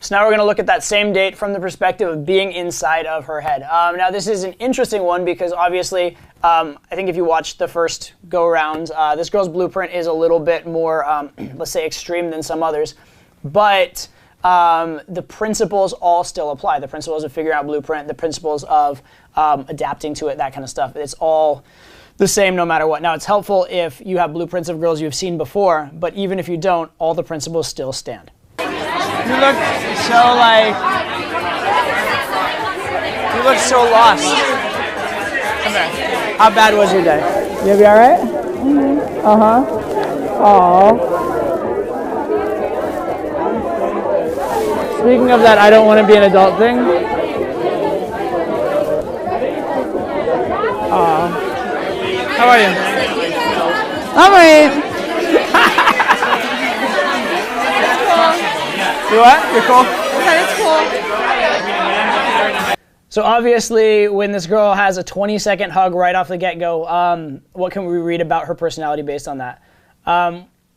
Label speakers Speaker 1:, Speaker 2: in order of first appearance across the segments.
Speaker 1: So now we're going to look at that same date from the perspective of being inside of her head. Now this is an interesting one because obviously I think if you watch the first go-around, this girl's blueprint is a little bit more, let's say, extreme than some others. But the principles all still apply. The principles of figuring out blueprint, the principles of adapting to it, that kind of stuff. It's all the same no matter what. Now, it's helpful if you have blueprints of girls you've seen before, but even if you don't, all the principles still stand.
Speaker 2: You look so you look so lost. Come here. How bad was your day? You gonna be all right? Mm-hmm. Uh-huh. Aww. Speaking of that, I don't want to be an adult thing. Aww. How are you? I'm alright. You what? You're cool?
Speaker 3: Okay, it's cool.
Speaker 1: So obviously, when this girl has a 20-second hug right off the get-go, what can we read about her personality based on that?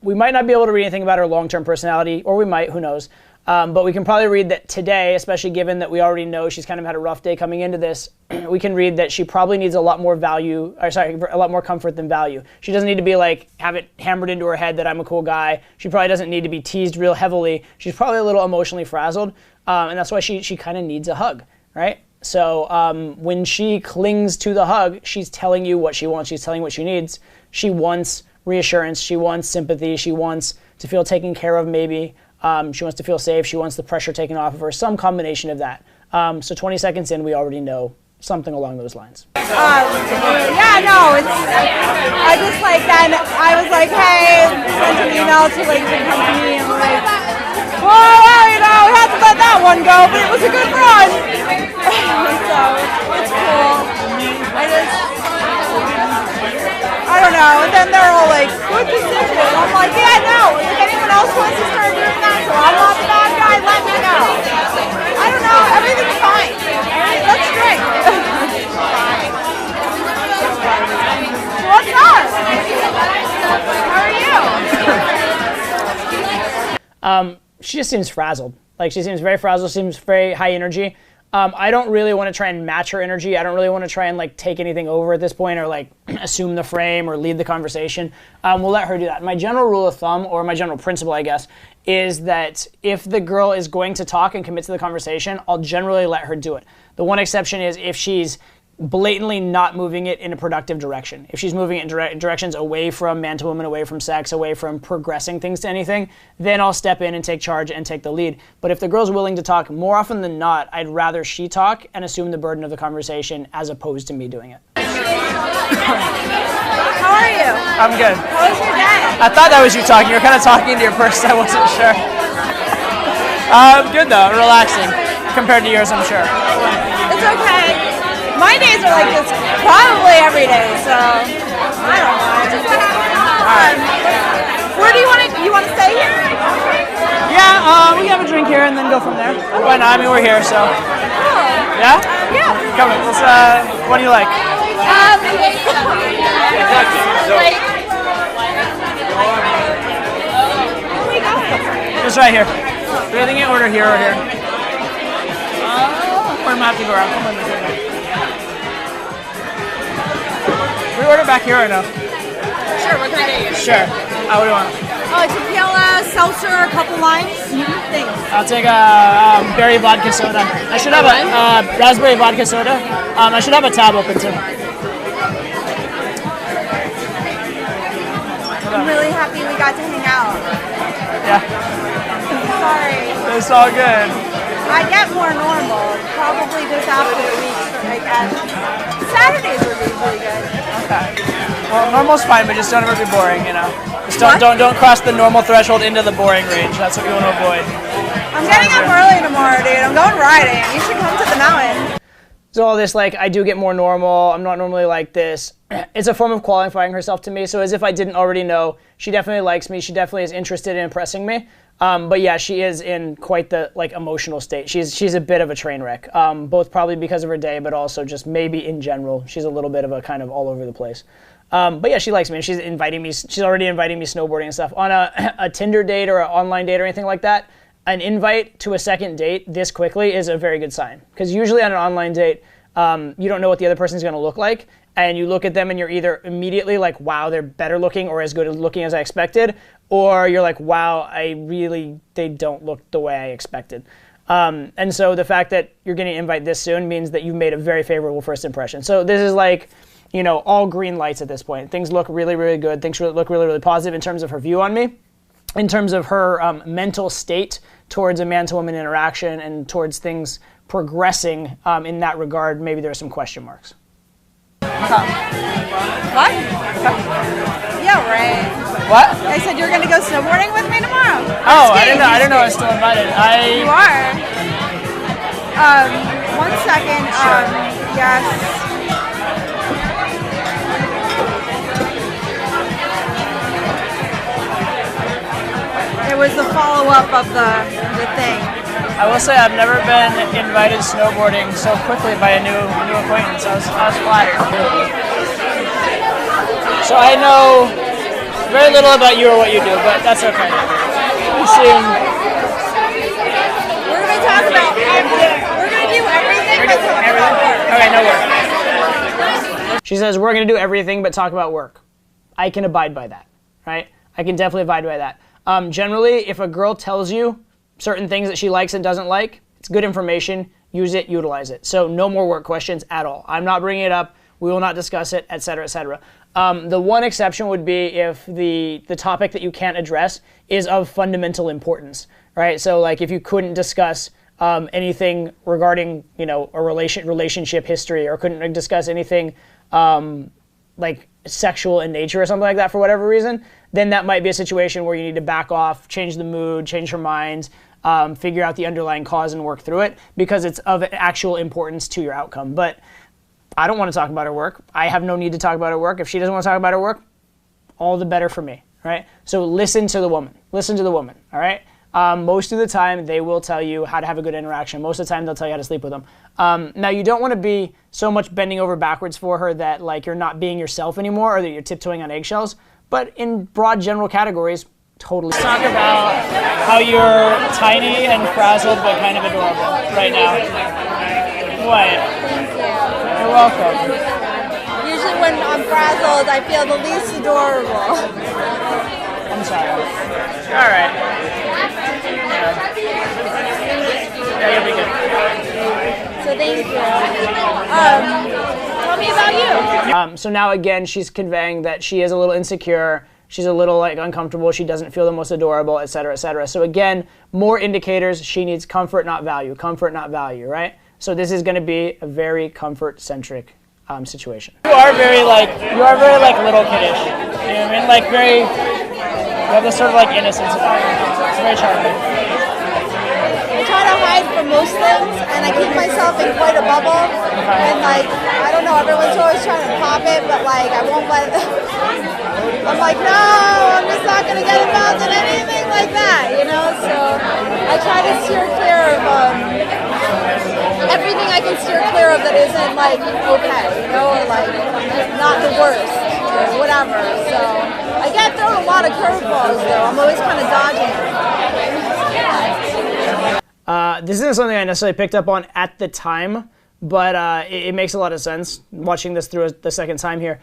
Speaker 1: We might not be able to read anything about her long-term personality, or we might, who knows. But we can probably read that today, especially given that we already know she's kind of had a rough day coming into this, we can read that she probably needs a lot more a lot more comfort than value. She doesn't need to be like, have it hammered into her head that I'm a cool guy. She probably doesn't need to be teased real heavily. She's probably a little emotionally frazzled, and that's why she kind of needs a hug, right? So when she clings to the hug, she's telling you what she wants. She's telling you what she needs. She wants reassurance. She wants sympathy. She wants to feel taken care of maybe. She wants to feel safe. She wants the pressure taken off of her. Some combination of that. So 20 seconds in, we already know something along those lines.
Speaker 3: Yeah, no, I just like that. I was like, hey, sent an email to like the company and like, well, you know, we had to let that one go, but it was a good run. So it's cool. I don't know. And then they're all like, good decision. I'm like, yeah, no. If anyone else wants to start doing that, so I'm not the bad guy, let me know. I don't know. Everything's fine. Let's drink. What's up? How are you?
Speaker 1: She just seems frazzled. Like, she seems very frazzled, seems very high energy. I don't really want to try and match her energy. I don't really want to try and like take anything over at this point or like assume the frame or lead the conversation. We'll let her do that. My general rule of thumb, or my general principle, I guess, is that if the girl is going to talk and commit to the conversation, I'll generally let her do it. The one exception is if she's blatantly not moving it in a productive direction. If she's moving it in directions away from man to woman, away from sex, away from progressing things to anything, then I'll step in and take charge and take the lead. But if the girl's willing to talk, more often than not, I'd rather she talk and assume the burden of the conversation as opposed to me doing it.
Speaker 3: How are you?
Speaker 2: I'm good.
Speaker 3: How was your day?
Speaker 2: I thought that was you talking. You were kind of talking into your purse. I wasn't sure. Good though, relaxing compared to yours, I'm sure.
Speaker 3: It's okay. My days are like this probably every day, so I don't know. Where do you want to stay here?
Speaker 2: Yeah, we can have a drink here and then go from there. Why not? I mean, we're here, so.
Speaker 3: Oh.
Speaker 2: Yeah?
Speaker 3: Yeah.
Speaker 2: Come on, let's, what do you like? Just right here. Do you think you order here or here? Or am I have to go around? Come on, we order back here or no?
Speaker 3: Sure, what can I get you?
Speaker 2: Sure. What do you want?
Speaker 3: Tequila, seltzer, a couple limes. Thanks.
Speaker 1: I'll take a berry vodka soda. I should have a raspberry vodka soda. I should have a tab open too.
Speaker 3: I'm really happy we got to hang out.
Speaker 2: Yeah.
Speaker 3: Sorry.
Speaker 2: It's all good.
Speaker 3: I get more normal, probably just after the weeks, I guess. Saturdays are usually good.
Speaker 2: Okay. Well, normal's fine, but just don't ever be boring, you know. Just don't cross the normal threshold into the boring range. That's what you want to avoid.
Speaker 3: I'm getting up early tomorrow, dude. I'm going riding. You should come to the mountain.
Speaker 1: So all this, like, I do get more normal. I'm not normally like this. It's a form of qualifying herself to me. So as if I didn't already know, she definitely likes me. She definitely is interested in impressing me. But yeah, she is in quite the like emotional state. She's a bit of a train wreck, both probably because of her day, but also just maybe in general. She's a little bit of a kind of all over the place. But yeah, she likes me, and she's inviting me. She's already inviting me snowboarding and stuff on a Tinder date or an online date or anything like that. an invite to a second date this quickly is a very good sign. Because usually on an online date, you don't know what the other person's going to look like, and you look at them and you're either immediately like, wow, they're better looking or as good looking as I expected, or you're like, wow, they don't look the way I expected. And so the fact that you're getting an invite this soon means that you've made a very favorable first impression. So this is like, all green lights at this point. Things look really, really good. Things look really, really positive in terms of her view on me, in terms of her mental state towards a man-to-woman interaction and towards things progressing in that regard. Maybe there are some question marks.
Speaker 3: What? Yeah, right.
Speaker 1: What?
Speaker 3: I said you're gonna go snowboarding with me tomorrow.
Speaker 1: Oh, I didn't know. I didn't know I was still invited.
Speaker 3: You are. 1 second. Yes. It was the follow-up of the thing.
Speaker 1: I will say I've never been invited snowboarding so quickly by a new acquaintance. I was flattered. So I know very little about you or what you do, but that's okay. You seem...
Speaker 3: We're going to talk about everything. We're going to do everything but talk about work.
Speaker 1: Okay, no work. She says we're going to do everything but talk about work. I can abide by that, right? I can definitely abide by that. Generally, if a girl tells you certain things that she likes and doesn't like, it's good information. Use it, utilize it. So no more work questions at all. I'm not bringing it up. We will not discuss it, etc., etc. The one exception would be if the topic that you can't address is of fundamental importance, right? So like if you couldn't discuss anything regarding, a relationship history, or couldn't discuss anything like sexual in nature or something like that for whatever reason, then that might be a situation where you need to back off, change the mood, change her mind, figure out the underlying cause and work through it, because it's of actual importance to your outcome. But I don't want to talk about her work. I have no need to talk about her work. If she doesn't want to talk about her work, all the better for me, right? So listen to the woman. Listen to the woman, all right? Most of the time, they will tell you how to have a good interaction. Most of the time, they'll tell you how to sleep with them. Now, you don't want to be so much bending over backwards for her that like you're not being yourself anymore, or that you're tiptoeing on eggshells. But in broad general categories, totally. Let's talk about how you're tiny and frazzled but kind of adorable right now. What?
Speaker 3: Thank you.
Speaker 1: You're welcome.
Speaker 3: Usually when I'm frazzled, I feel the least adorable.
Speaker 1: I'm sorry. All right. Yeah, you'll be good.
Speaker 3: So thank you. Tell me about you.
Speaker 1: So now again, she's conveying that she is a little insecure. She's a little like uncomfortable. She doesn't feel the most adorable, et cetera, et cetera. So again, more indicators. She needs comfort, not value. Comfort, not value, right? So this is going to be a very comfort-centric situation. You are very like little kiddish. You know what I mean? Like very. You have this sort of like innocence about you. It's very charming.
Speaker 3: I try to hide from most things, and I keep myself in quite a bubble. And like, I don't know, everyone's always trying to pop it, but like, I won't let them. I'm like, no, I'm just not going to get involved in anything like that, So I try to steer clear of everything I can steer clear of that isn't like okay, or like not the worst, or whatever. So I get thrown a lot of curveballs, though. I'm always kind of dodging it.
Speaker 1: This isn't something I necessarily picked up on at the time, but it makes a lot of sense watching this through the second time here.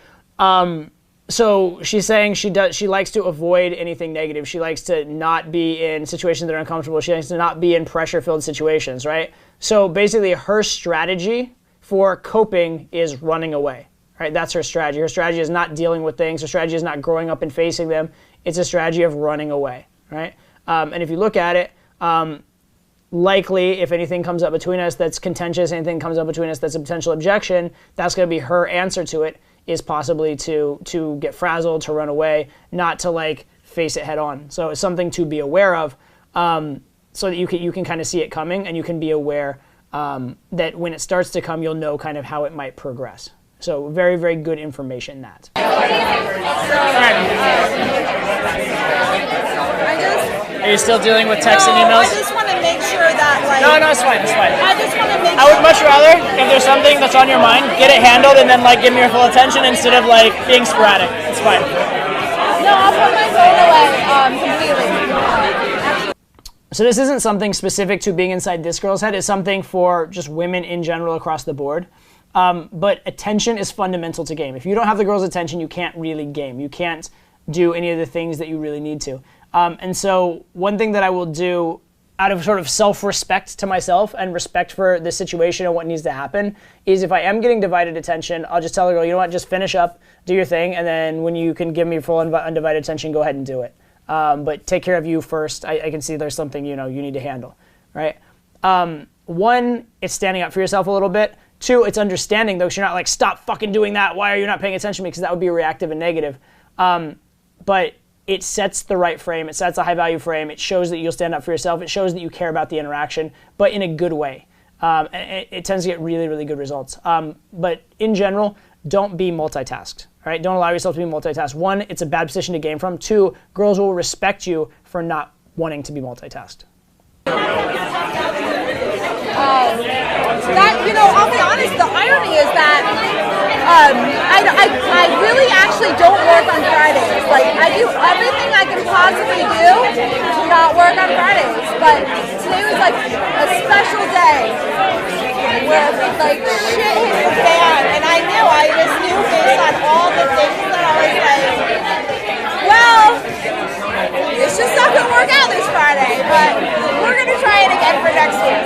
Speaker 1: So she's saying she likes to avoid anything negative. She likes to not be in situations that are uncomfortable. She likes to not be in pressure-filled situations, right? So basically her strategy for coping is running away, right? That's her strategy. Her strategy is not dealing with things. Her strategy is not growing up and facing them. It's a strategy of running away, right? And if you look at it, likely if anything comes up between us that's contentious, anything comes up between us that's a potential objection, that's going to be her answer to it, is possibly to get frazzled, to run away, not to like face it head on. So it's something to be aware of, so that you can kind of see it coming, and you can be aware that when it starts to come, you'll know kind of how it might progress. So very, very good information, that. Are you still dealing with texts and emails?
Speaker 3: I just want to make sure that like...
Speaker 1: No, it's fine, it's fine.
Speaker 3: I just want to make
Speaker 1: I would much rather, if there's something that's on your mind, get it handled and then like give me your full attention instead of like being sporadic. It's fine.
Speaker 3: No, I'll put my phone away completely.
Speaker 1: So this isn't something specific to being inside this girl's head. It's something for just women in general across the board. But attention is fundamental to game. If you don't have the girl's attention, you can't really game. You can't do any of the things that you really need to. And so one thing that I will do out of sort of self-respect to myself and respect for the situation and what needs to happen is if I am getting divided attention, I'll just tell the girl, you know what, just finish up, do your thing, and then when you can give me full undivided attention, go ahead and do it. But take care of you first. I can see there's something, you need to handle, right? One, it's standing up for yourself a little bit. Two, it's understanding, though, 'cause you're not like, stop fucking doing that. Why are you not paying attention to me? Because that would be reactive and negative. But it sets the right frame. It sets a high-value frame. It shows that you'll stand up for yourself. It shows that you care about the interaction, but in a good way. It tends to get really, really good results. But in general, don't be multitasked. Right? Don't allow yourself to be multitasked. One, it's a bad position to game from. Two, girls will respect you for not wanting to be multitasked.
Speaker 3: I'll be honest, the irony is that I really actually don't work on Fridays. Like, I do everything I can possibly do to not work on Fridays. But today was like a special day where like shit hit the fan, and I just knew based on all the things that I was like, well, it's just not gonna work out this Friday, but we're gonna try it again for next week.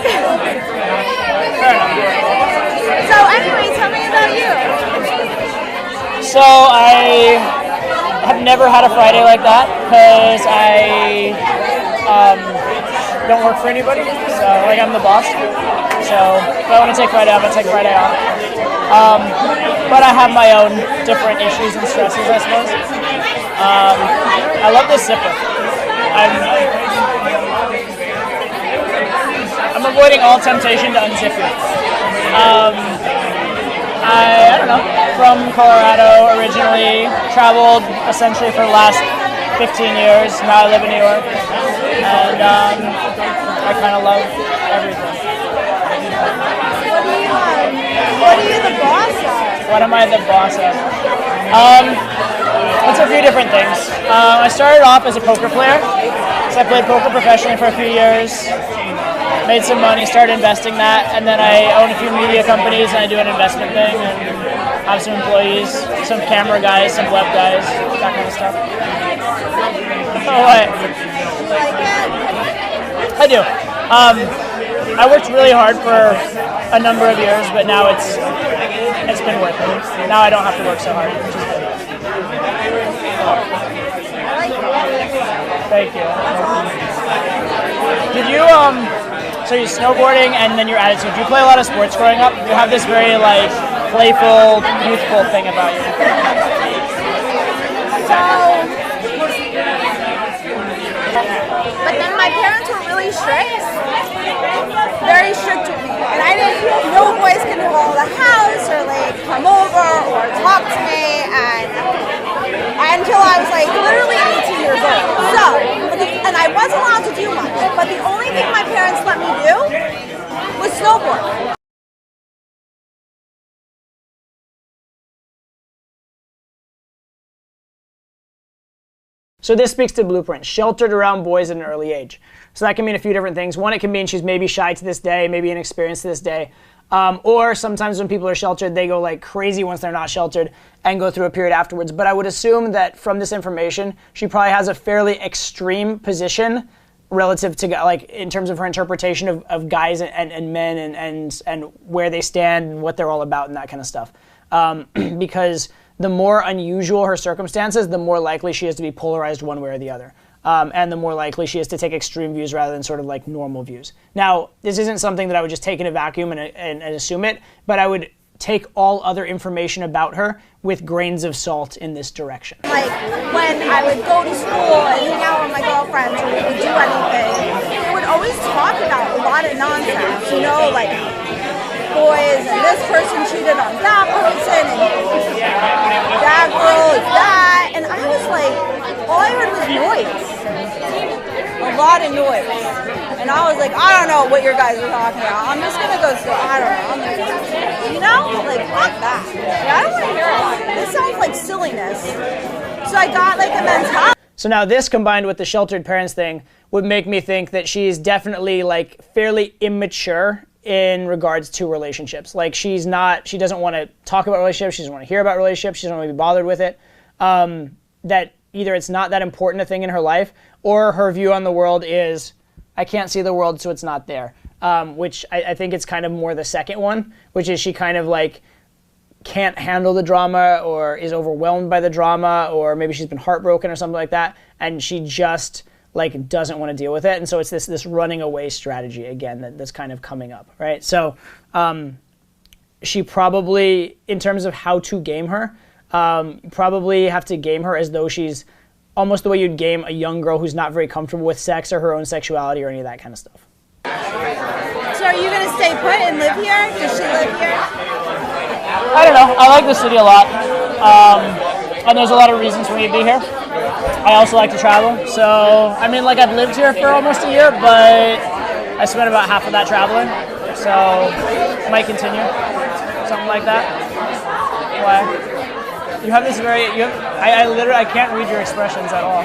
Speaker 3: So anyway, tell me about you.
Speaker 2: So I have never had a Friday like that because I don't work for anybody. So like I'm the boss. So if I want to take Friday off, I take Friday off. But I have my own different issues and stresses, I suppose. I love this zipper. I'm avoiding all temptation to unzip it. I don't know, from Colorado originally, traveled essentially for the last 15 years. Now I live in New York, and I kind of love everything.
Speaker 3: What are you the boss of?
Speaker 2: What am I the boss of? It's a few different things. I started off as a poker player, so I played poker professionally for a few years. Made some money, started investing that, and then I own a few media companies and I do an investment thing and have some employees, some camera guys, some web guys, that kind of stuff. Oh, what? I do. I worked really hard for a number of years, but now it's been worth it. Now I don't have to work so hard, which is good. Thank you. Did you so you're snowboarding and then your attitude. Do you play a lot of sports growing up? You have this very like playful, youthful thing about you.
Speaker 3: But then my parents were really strict. Very strict with me. And I didn't, no boys can call the house or like come over or talk to me until I was like literally 18 years old. So, and I wasn't allowed to do much, but the only thing my parents let me do was snowboard.
Speaker 1: So this speaks to blueprint, sheltered around boys at an early age. So that can mean a few different things. One, it can mean she's maybe shy to this day, maybe inexperienced to this day. Or sometimes when people are sheltered, they go like crazy once they're not sheltered and go through a period afterwards. But I would assume that from this information, she probably has a fairly extreme position relative to like in terms of her interpretation of guys and men and where they stand and what they're all about and that kind of stuff. Because the more unusual her circumstances, the more likely she is to be polarized one way or the other. And the more likely she is to take extreme views rather than sort of like normal views. Now, this isn't something that I would just take in a vacuum and assume it, but I would take all other information about her with grains of salt in this direction.
Speaker 3: Like when I would go to school and hang out with my girlfriends or we would do anything, they would always talk about a lot of nonsense, like boys and this person cheated on that person and that girl is that, and I was like, all I heard was noise, a lot of noise, and I was like, I don't know what your guys are talking about, I'm just gonna go, I don't know, like fuck that, I don't want to hear about it, this sounds like silliness, so I got like a mentality.
Speaker 1: So now this combined with the sheltered parents thing would make me think that she's definitely like fairly immature in regards to relationships. Like she doesn't want to talk about relationships, she doesn't want to hear about relationships, she doesn't want to be bothered with it. That either it's not that important a thing in her life, or her view on the world is, I can't see the world, so it's not there. Which I think it's kind of more the second one, which is she kind of like can't handle the drama or is overwhelmed by the drama, or maybe she's been heartbroken or something like that, and she just like doesn't want to deal with it. And so it's this running away strategy again that's kind of coming up, right? So she probably, in terms of how to game her, probably have to game her as though she's almost the way you'd game a young girl who's not very comfortable with sex or her own sexuality or any of that kind of stuff.
Speaker 3: So are you going to stay put and live here? Does she live here?
Speaker 2: I don't know. I like the city a lot. And there's a lot of reasons for me to be here. I also like to travel. So, I mean, like I've lived here for almost a year, but I spent about half of that traveling. So, might continue. Something like that. Why? You have this I literally can't read your expressions at all.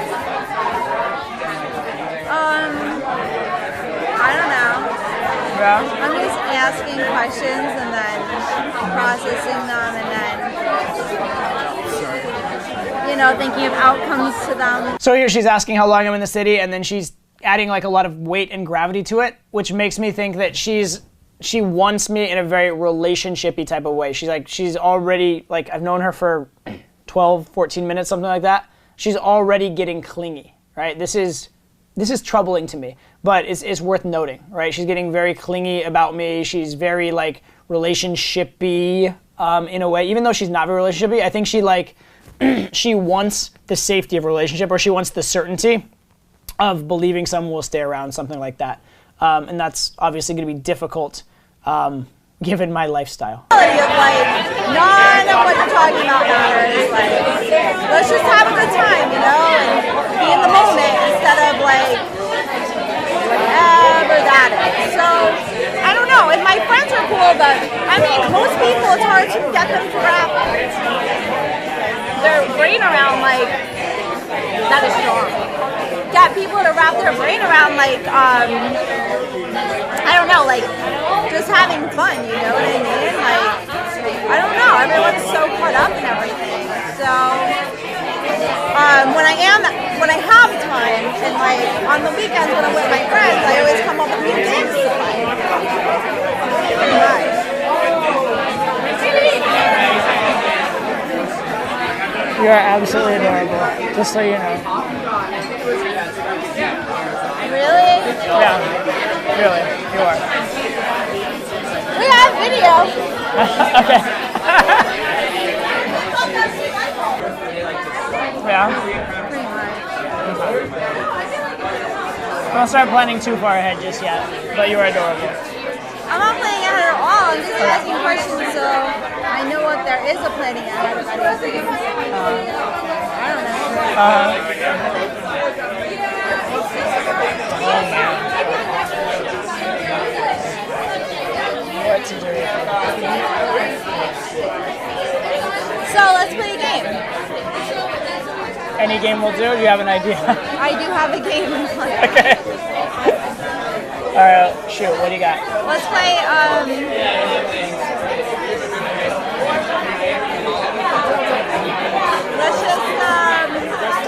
Speaker 3: I don't know.
Speaker 2: Yeah?
Speaker 3: I'm just asking questions and then processing them and then, thinking of outcomes to them.
Speaker 1: So here she's asking how long I'm in the city, and then she's adding like a lot of weight and gravity to it, which makes me think that she wants me in a very relationship-y type of way. She's already, like, I've known her for 12, 14 minutes, something like that. She's already getting clingy, right? This is troubling to me, but it's worth noting, right? She's getting very clingy about me. She's very, like, relationship-y in a way. Even though she's not very relationship-y, I think she wants the safety of a relationship, or she wants the certainty of believing someone will stay around, something like that. And that's obviously going to be difficult given my lifestyle.
Speaker 3: None of what you're talking about matters. Let's just have a good time, and be in the moment instead of whatever that is. So, I don't know. And my friends are cool, but most people, it's hard to get them to wrap their brain around that is strong. Get people to wrap their brain around I don't know, just having fun, you know what I mean? I don't know, everyone's so caught up in everything. So when I have time and on the weekends when I'm with my friends, I always come up with new things to play. Pretty much.
Speaker 2: You are absolutely adorable, just so you know.
Speaker 3: Really?
Speaker 2: Yeah, really, you are.
Speaker 3: We have video.
Speaker 2: Okay. Yeah. Don't start planning too far ahead just yet, but you are adorable.
Speaker 3: I'm not planning ahead at all. I'm just asking questions so I know what there is a planning ahead of anything. I don't know.
Speaker 2: What to do?
Speaker 3: So let's play a game.
Speaker 2: Any game will do? Do you have an idea?
Speaker 3: I do have a game in mind.
Speaker 2: Okay. All right, shoot. What do you got?
Speaker 3: Let's play.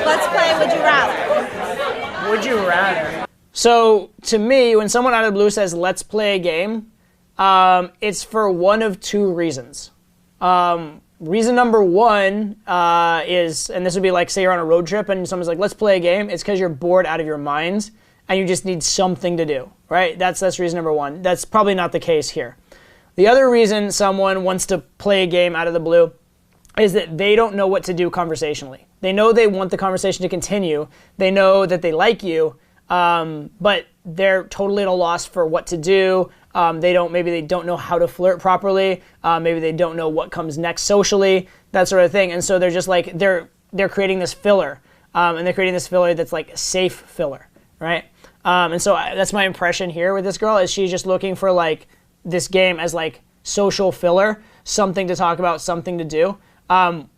Speaker 3: Let's play Would You Rather.
Speaker 1: Would you rather? So to me, when someone out of the blue says, let's play a game, it's for one of two reasons. Reason number one is, and this would be like, say you're on a road trip and someone's like, let's play a game. It's because you're bored out of your mind and you just need something to do, right? That's reason number one. That's probably not the case here. The other reason someone wants to play a game out of the blue is that they don't know what to do conversationally. They know they want the conversation to continue. They know that they like you, but they're totally at a loss for what to do. Maybe they don't know how to flirt properly. Maybe they don't know what comes next socially, that sort of thing. And so they're just like, they're creating this filler. And they're creating this filler that's like a safe filler, right? And so that's my impression here with this girl, is she's just looking for like this game as like social filler, something to talk about, something to do.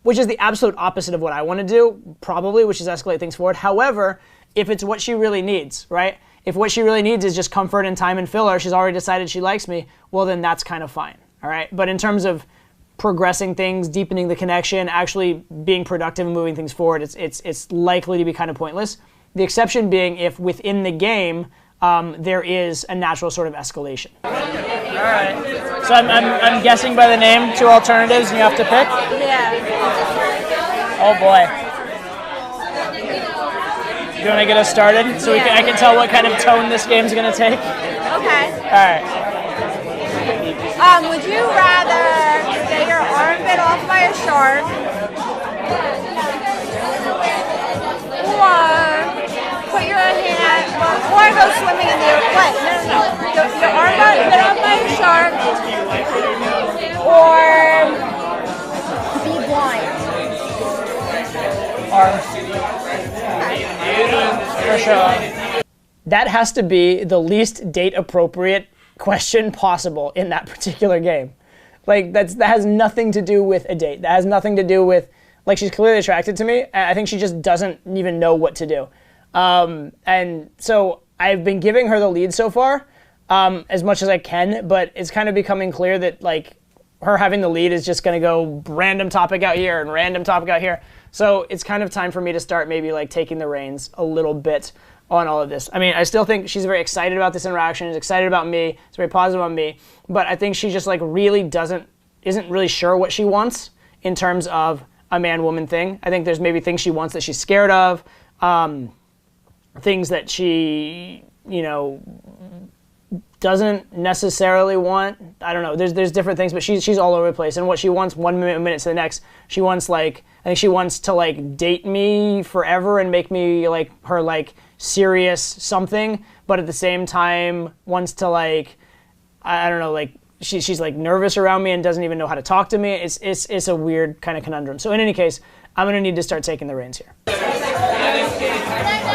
Speaker 1: which is the absolute opposite of what I want to do, probably, which is escalate things forward. However, if it's what she really needs, right? If what she really needs is just comfort and time and filler, she's already decided she likes me, well, then that's kind of fine, all right? But in terms of progressing things, deepening the connection, actually being productive and moving things forward, it's likely to be kind of pointless. The exception being if within the game there is a natural sort of escalation.
Speaker 2: All right. So I'm guessing by the name, 2 alternatives, and you have to pick?
Speaker 3: Yeah.
Speaker 2: Oh boy. Do you want to get us started so I can tell what kind of tone this game's going to take?
Speaker 3: Okay.
Speaker 2: All right.
Speaker 3: Would you rather get your arm bit off by a shark or put your hand, or go swimming in the wait, no. Your arm got bit off by a shark or be blind?
Speaker 2: Arm. For sure.
Speaker 1: That has to be the least date appropriate question possible in that particular game. Like that has nothing to do with a date. That has nothing to do with, like, she's clearly attracted to me, and I think she just doesn't even know what to do. And so I've been giving her the lead so far, as much as I can, but it's kind of becoming clear that, like, her having the lead is just going to go random topic out here and random topic out here. So it's kind of time for me to start maybe, like, taking the reins a little bit on all of this. I mean, I still think she's very excited about this interaction, is excited about me, is very positive on me, but I think she just, like, really isn't really sure what she wants in terms of a man-woman thing. I think there's maybe things she wants that she's scared of, things that she, doesn't necessarily want. I don't know. There's different things, but she's all over the place. And what she wants one minute to the next, she wants, like, I think she wants to, like, date me forever and make me, like, her, like, serious something, but at the same time wants to, like, I don't know, like, she's like nervous around me and doesn't even know how to talk to me. It's a weird kind of conundrum. So in any case, I'm gonna need to start taking the reins here.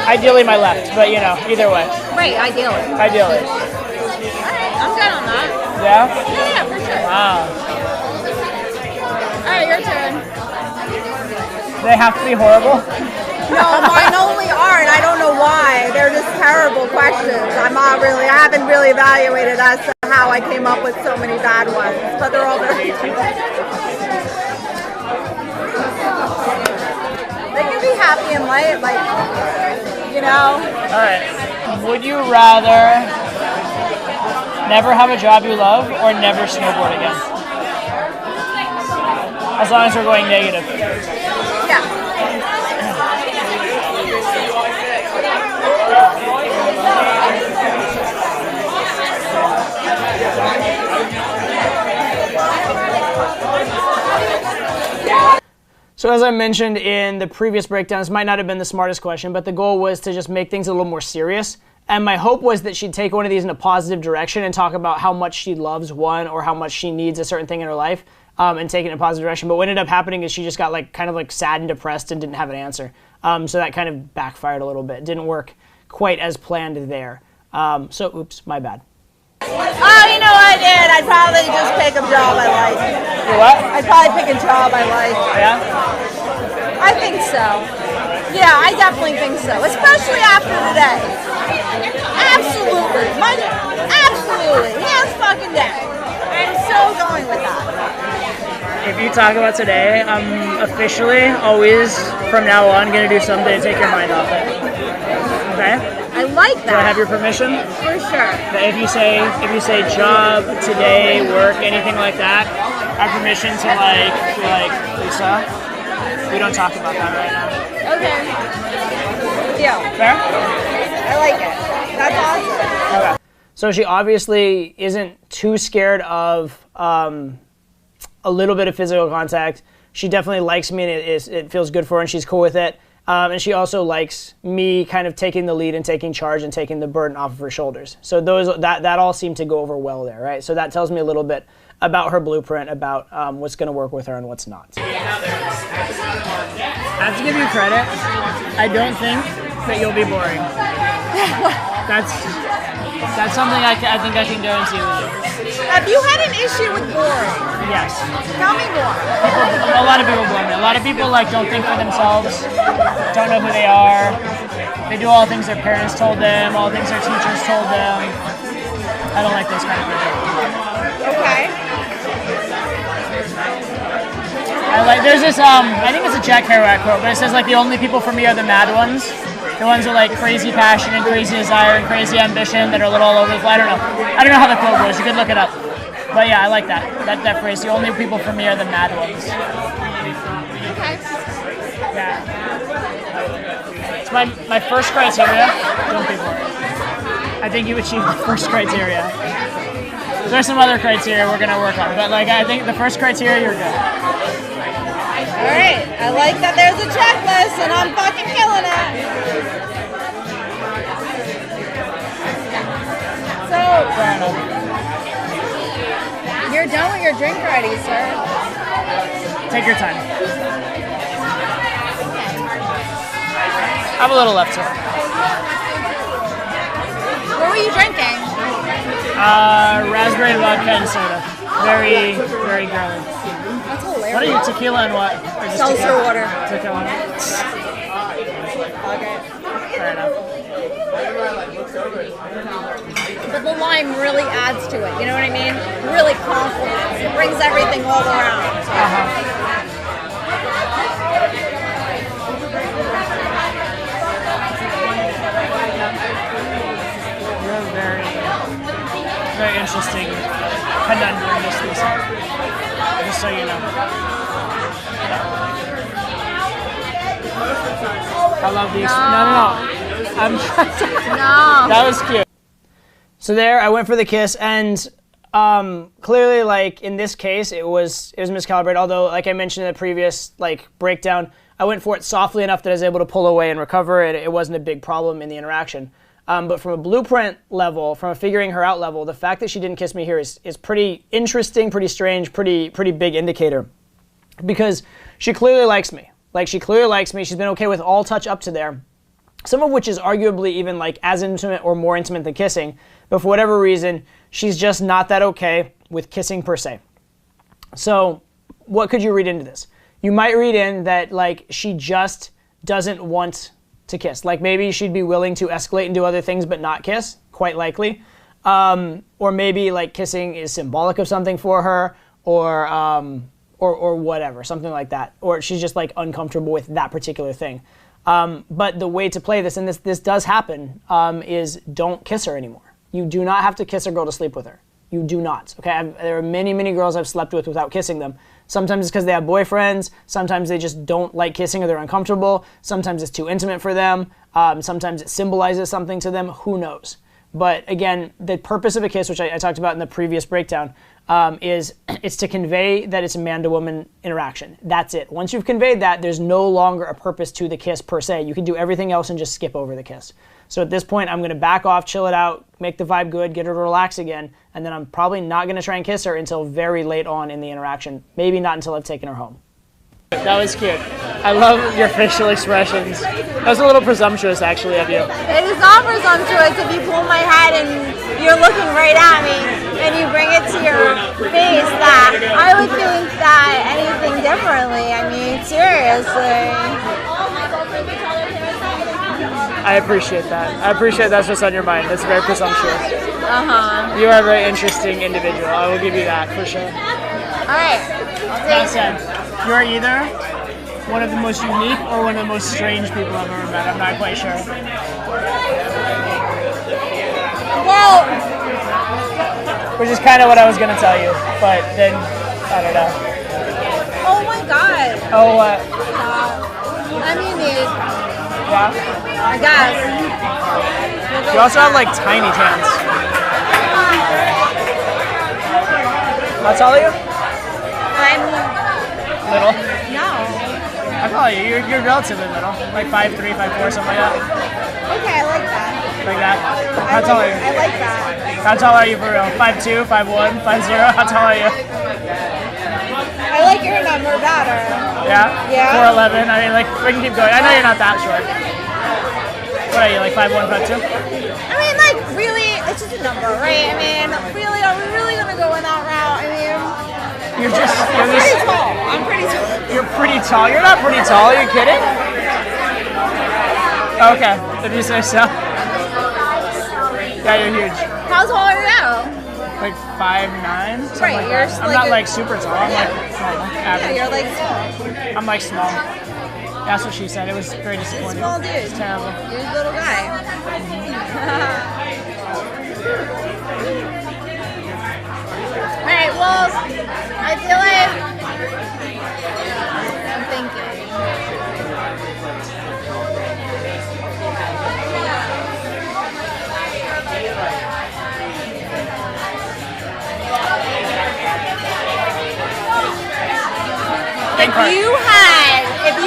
Speaker 2: Ideally my left, but either way.
Speaker 3: Right, ideally.
Speaker 2: Ideally.
Speaker 3: Alright, I'm good on that.
Speaker 2: Yeah?
Speaker 3: Yeah, for sure.
Speaker 2: Wow.
Speaker 3: Alright, your turn.
Speaker 2: They have to be horrible?
Speaker 3: No, mine only aren't. I don't know why. They're just terrible questions. I haven't really evaluated as to how I came up with so many bad ones, but they're all very They can be happy and light, like,
Speaker 2: All right. Would you rather never have a job you love or never snowboard again? As long as we're going negative.
Speaker 3: Yeah.
Speaker 1: So as I mentioned in the previous breakdown, this might not have been the smartest question, but the goal was to just make things a little more serious. And my hope was that she'd take one of these in a positive direction and talk about how much she loves one or how much she needs a certain thing in her life, and take it in a positive direction. But what ended up happening is she just got kind of sad and depressed and didn't have an answer. So that kind of backfired a little bit. Didn't work quite as planned there. So oops, my bad.
Speaker 3: Oh, you know what I did? I'd probably just pick a job I like.
Speaker 2: You what?
Speaker 3: I'd probably pick a job I like.
Speaker 2: Yeah?
Speaker 3: I think so. Yeah, I definitely think so. Especially after today. Absolutely. Absolutely. Hands fucking down. I'm so going with that.
Speaker 2: If you talk about today, I'm officially always from now on going to do something to take your mind off it. Okay?
Speaker 3: I like that.
Speaker 2: Do I have your permission?
Speaker 3: For sure.
Speaker 2: That if you say job, today, work, anything like that, I have permission to be like, Lisa, we don't talk about that right now.
Speaker 3: Okay. Deal.
Speaker 2: Fair?
Speaker 3: I like it. That's awesome.
Speaker 1: Okay. So she obviously isn't too scared of a little bit of physical contact. She definitely likes me and it feels good for her and she's cool with it. And she also likes me kind of taking the lead and taking charge and taking the burden off of her shoulders. So that all seemed to go over well there, right? So that tells me a little bit about her blueprint, about what's going to work with her and what's not.
Speaker 2: I have to give you credit. I don't think that you'll be boring. That's something I think I can guarantee with you.
Speaker 3: Have you had an issue with boring?
Speaker 2: Yes.
Speaker 3: Tell me more.
Speaker 2: A lot of people bore me. A lot of people like don't think for themselves, don't know who they are. They do all the things their parents told them, all the things their teachers told them. I don't like those kind of people.
Speaker 3: Okay.
Speaker 2: There's this, I think it's a Jack Kerouac quote, but it says like the only people for me are the mad ones. The ones with like crazy passion and crazy desire and crazy ambition that are a little all over the place. I don't know how the quote goes. You could look it up. But yeah, I like that. That phrase. The only people for me are the mad ones.
Speaker 3: Okay.
Speaker 2: Yeah. It's my first criteria. Don't be bored. I think you achieved the first criteria. There's some other criteria we're gonna work on, but like I think the first criteria you're good.
Speaker 3: All right. I like that there's a checklist, and I'm fucking killing it. So you're done with your drink already, sir.
Speaker 2: Take your time. I have a little left, sir.
Speaker 3: What were you drinking?
Speaker 2: Raspberry vodka and soda. Very, very girly.
Speaker 3: That's hilarious.
Speaker 2: What are you, tequila and what? Or just
Speaker 3: Seltzer
Speaker 2: tequila?
Speaker 3: water.
Speaker 2: Tequila.
Speaker 3: Okay.
Speaker 2: Fair enough.
Speaker 3: But the lime really adds to it. You know what I mean? Really complements. It brings everything all around.
Speaker 2: You're very, very interesting conundrum, Lisa. Just so you know. I love these. No. I'm trying to.
Speaker 3: No.
Speaker 2: That was cute. So there, I went for the kiss, and clearly, like in this case, it was miscalibrated. Although, like I mentioned in the previous breakdown, I went for it softly enough that I was able to pull away and recover. It wasn't a big problem in the interaction. But from a blueprint level, from a figuring her out level, the fact that she didn't kiss me here is pretty interesting, pretty strange, pretty big indicator, because she clearly likes me. Like she clearly likes me. She's been okay with all touch up to there. Some of which is arguably even like as intimate or more intimate than kissing, but for whatever reason, she's just not that okay with kissing per se. So what could you read into this? You might read in that like she just doesn't want to kiss. Like maybe she'd be willing to escalate and do other things but not kiss, quite likely. Or maybe like kissing is symbolic of something for her, or whatever, something like that. Or she's just like uncomfortable with that particular thing. But the way to play this, and this does happen, is don't kiss her anymore. You do not have to kiss a girl to sleep with her. You do not. Okay, there are many girls I've slept with without kissing them. Sometimes it's because they have boyfriends. Sometimes they just don't like kissing or they're uncomfortable. Sometimes it's too intimate for them. Sometimes it symbolizes something to them. Who knows? But again, the purpose of a kiss, which I talked about in the previous breakdown, is it's to convey that it's a man-to-woman interaction. That's it. Once you've conveyed that, there's no longer a purpose to the kiss per se. You can do everything else and just skip over the kiss. So at this point, I'm going to back off, chill it out, make the vibe good, get her to relax again, and then I'm probably not going to try and kiss her until very late on in the interaction. Maybe not until I've taken her home. That was cute. I love your facial expressions. That was a little presumptuous, actually, of you.
Speaker 3: It is not presumptuous if you pull my head and you're looking right at me and you bring it to your face that I would think that anything differently. I mean, seriously.
Speaker 2: I appreciate that. I appreciate that's what's on your mind. That's very presumptuous.
Speaker 3: Uh-huh.
Speaker 2: You are a very interesting individual. I will give you that, for sure.
Speaker 3: All right.
Speaker 2: That said, you're either one of the most unique or one of the most strange people I've ever met. I'm not quite sure.
Speaker 3: Well,
Speaker 2: which is kind of what I was going to tell you, but then, I don't know.
Speaker 3: oh my God.
Speaker 2: Oh, what?
Speaker 3: I mean, dude,
Speaker 2: Yeah?
Speaker 3: I guess.
Speaker 2: You also have, like, tiny hands. How tall are you?
Speaker 3: I'm
Speaker 2: Little?
Speaker 3: no.
Speaker 2: How tall are you? You're relatively little. Like 5'3", 5'4", something like that.
Speaker 3: Okay, I like that.
Speaker 2: Like that? How tall are you?
Speaker 3: I like that.
Speaker 2: How tall are you for real? 5'2", 5'1", 5'0"? How tall are you?
Speaker 3: I like your number better.
Speaker 2: Yeah?
Speaker 3: Yeah.
Speaker 2: 4'11". I mean, like, we can keep going. I know you're not that short. What are you, like 5'1", 5'2"?
Speaker 3: I mean, like, really, it's just a number, right? I mean, really, are we really gonna go in that route? I mean,
Speaker 1: You're
Speaker 3: pretty tall. I'm pretty tall.
Speaker 1: You're pretty tall. You're not pretty tall. Are you kidding? Okay, if you say so. Yeah, you're huge.
Speaker 3: How tall are you?
Speaker 1: Like 5'9".
Speaker 3: Right, you're
Speaker 1: I'm not like super tall. I'm like normal,
Speaker 3: Yeah,
Speaker 1: average.
Speaker 3: you're like small.
Speaker 1: I'm like small. That's what she said. It was very disappointing.
Speaker 3: Small dude.
Speaker 1: It's terrible.
Speaker 3: You're a little guy. Alright, well, I feel like I'm thinking. If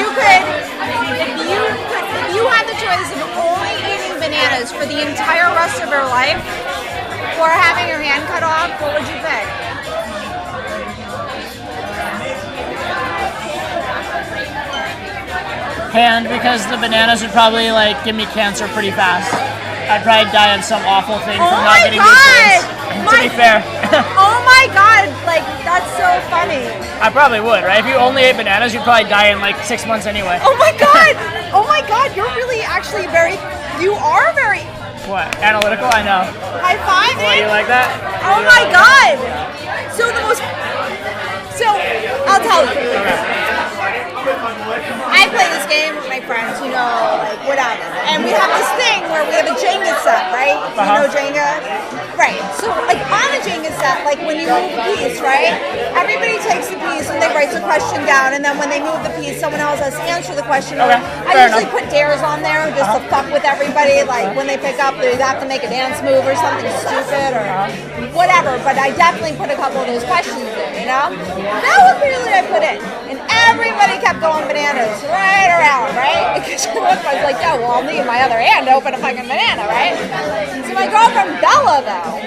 Speaker 3: you had the choice of only eating bananas for the entire rest of your life or having your hand cut off, what would you pick?
Speaker 2: Hand, because the bananas would probably like give me cancer pretty fast. I'd probably die of some awful thing from not getting nutrients. To be fair.
Speaker 3: Oh my god, like that's so funny.
Speaker 2: I probably would, right? If you only ate bananas, you'd probably die in like 6 months anyway.
Speaker 3: Oh my god, you're really actually you are very
Speaker 2: What? Analytical? I know.
Speaker 3: high five.
Speaker 2: What, you like that?
Speaker 3: Oh my god. So I'll tell you. I play this game with my friends, you know, like whatever. And we have this thing where we have a Jenga set, right? You know Jenga? Right. So like on a Jenga set, like when you move a piece, right? Everybody takes a piece and they write the question down, and then when they move the piece, someone else has to answer the question.
Speaker 2: Okay.
Speaker 3: I usually put dares on there just to fuck with everybody. Like when they pick up, they have to make a dance move or something stupid or whatever. But I definitely put a couple of those questions in, you know? That was really I put in. And everybody kept going bananas right around, right? Because I was like, yo, well, I'll need my other hand to open a fucking banana, right? So my girlfriend Bella, though,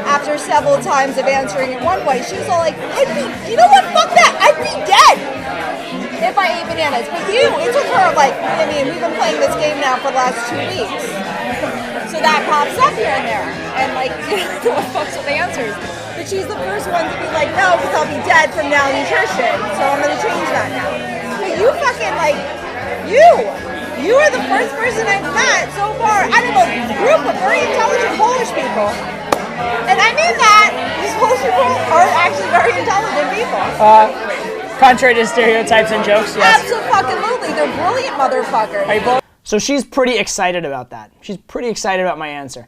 Speaker 3: after several times of answering it one way, she was all like, you know what, fuck that, I'd be dead if I ate bananas. But it took her like, I mean, we've been playing this game now for the last 2 weeks. So that pops up here and there. And like, you know, what fucks with answers. But she's the first one to be like, no, because I'll be dead from malnutrition. So I'm going to change that now. But you fucking like, you are the first person I've met so far out of a group of very intelligent Polish people. And I mean that, these Polish people are actually very intelligent people.
Speaker 2: Contrary to stereotypes and jokes, yes.
Speaker 3: Absolutely, they're brilliant motherfuckers.
Speaker 1: So she's pretty excited about that. She's pretty excited about my answer.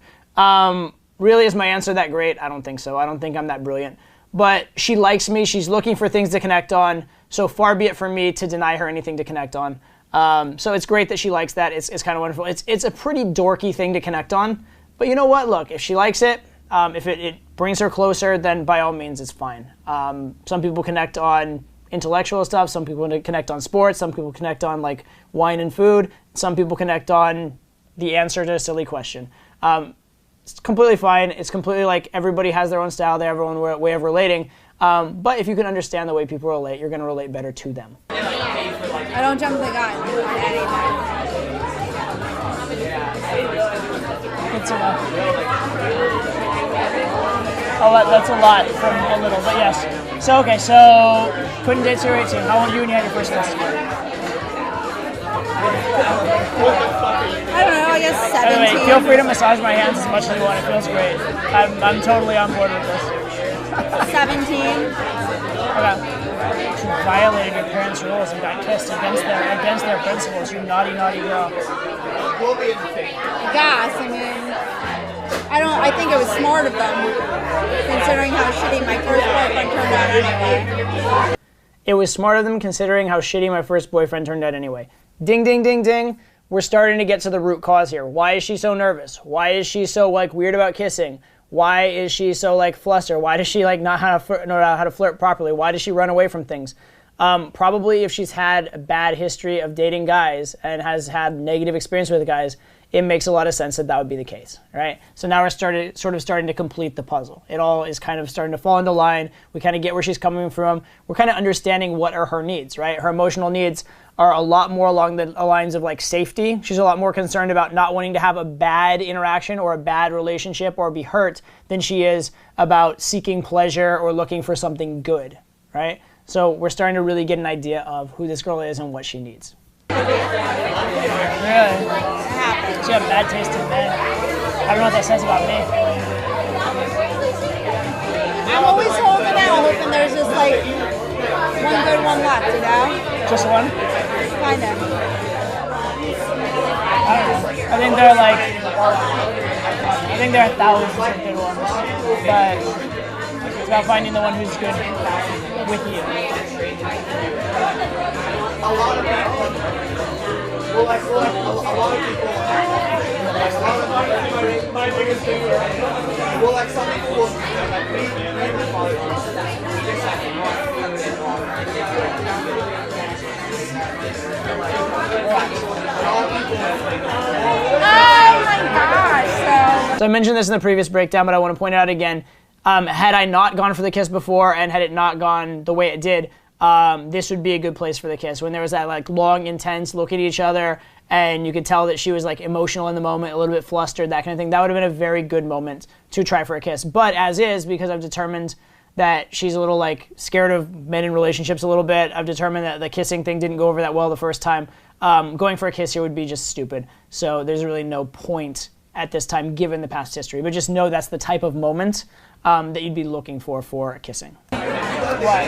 Speaker 1: Really, is my answer that great? I don't think so. I don't think I'm that brilliant. But she likes me. She's looking for things to connect on. So far be it from me to deny her anything to connect on. So it's great that she likes that. It's kind of wonderful. It's a pretty dorky thing to connect on. But you know what? Look, if she likes it, if it brings her closer, then by all means, it's fine. Some people connect on intellectual stuff. Some people connect on sports. Some people connect on like wine and food. Some people connect on the answer to a silly question. It's completely fine. It's completely like everybody has their own style. They have their own way of relating. But if you can understand the way people relate, you're going to relate better to them.
Speaker 3: I don't jump the gun on anything.
Speaker 2: Good to know. That's a lot from a little, but yes. So couldn't date till you're 18. How old were you when you had your first kiss?
Speaker 3: I don't know, I guess 17.
Speaker 2: By the way, feel free to massage my hands as much as you want. It feels great. I'm totally on board with this.
Speaker 3: 17.
Speaker 2: Okay. You violated your parents' rules and got kissed against their principles. You naughty, naughty girl.
Speaker 3: Gas, I mean, I think it was smart of them, considering how shitty my first boyfriend turned out anyway.
Speaker 1: It was smart of them considering how shitty my first boyfriend turned out anyway. Ding, ding, ding, ding. We're starting to get to the root cause here. Why is she so nervous? Why is she so like weird about kissing? Why is she so like flustered? Why does she like not know how to flirt properly? Why does she run away from things? Probably if she's had a bad history of dating guys and has had negative experience with guys, it makes a lot of sense that that would be the case, right? So now we're starting to complete the puzzle. It all is kind of starting to fall into line. We kind of get where she's coming from. We're kind of understanding what are her needs, right? Her emotional needs are a lot more along the lines of like safety. She's a lot more concerned about not wanting to have a bad interaction or a bad relationship or be hurt than she is about seeking pleasure or looking for something good, right? So we're starting to really get an idea of who this girl is and what she needs.
Speaker 2: Really? She has bad taste in men. I don't know what that says about me.
Speaker 3: I'm always holding out, hoping there's just like one good one left, you know?
Speaker 2: Just one?
Speaker 3: Kind of.
Speaker 2: I don't know. I think there are thousands of good ones. But it's about finding the one who's good with you.
Speaker 4: A lot of people, my biggest thing is, like some people will like me,
Speaker 3: Oh my gosh.
Speaker 1: So I mentioned this in the previous breakdown, but I want to point it out again. Had I not gone for the kiss before and had it not gone the way it did, this would be a good place for the kiss. When there was that like long, intense look at each other and you could tell that she was like emotional in the moment, a little bit flustered, that kind of thing, that would have been a very good moment to try for a kiss. But as is, because I've determined that she's a little like scared of men in relationships a little bit, I've determined that the kissing thing didn't go over that well the first time. Going for a kiss here would be just stupid. So there's really no point at this time given the past history. But just know that's the type of moment that you'd be looking for kissing.
Speaker 2: Why?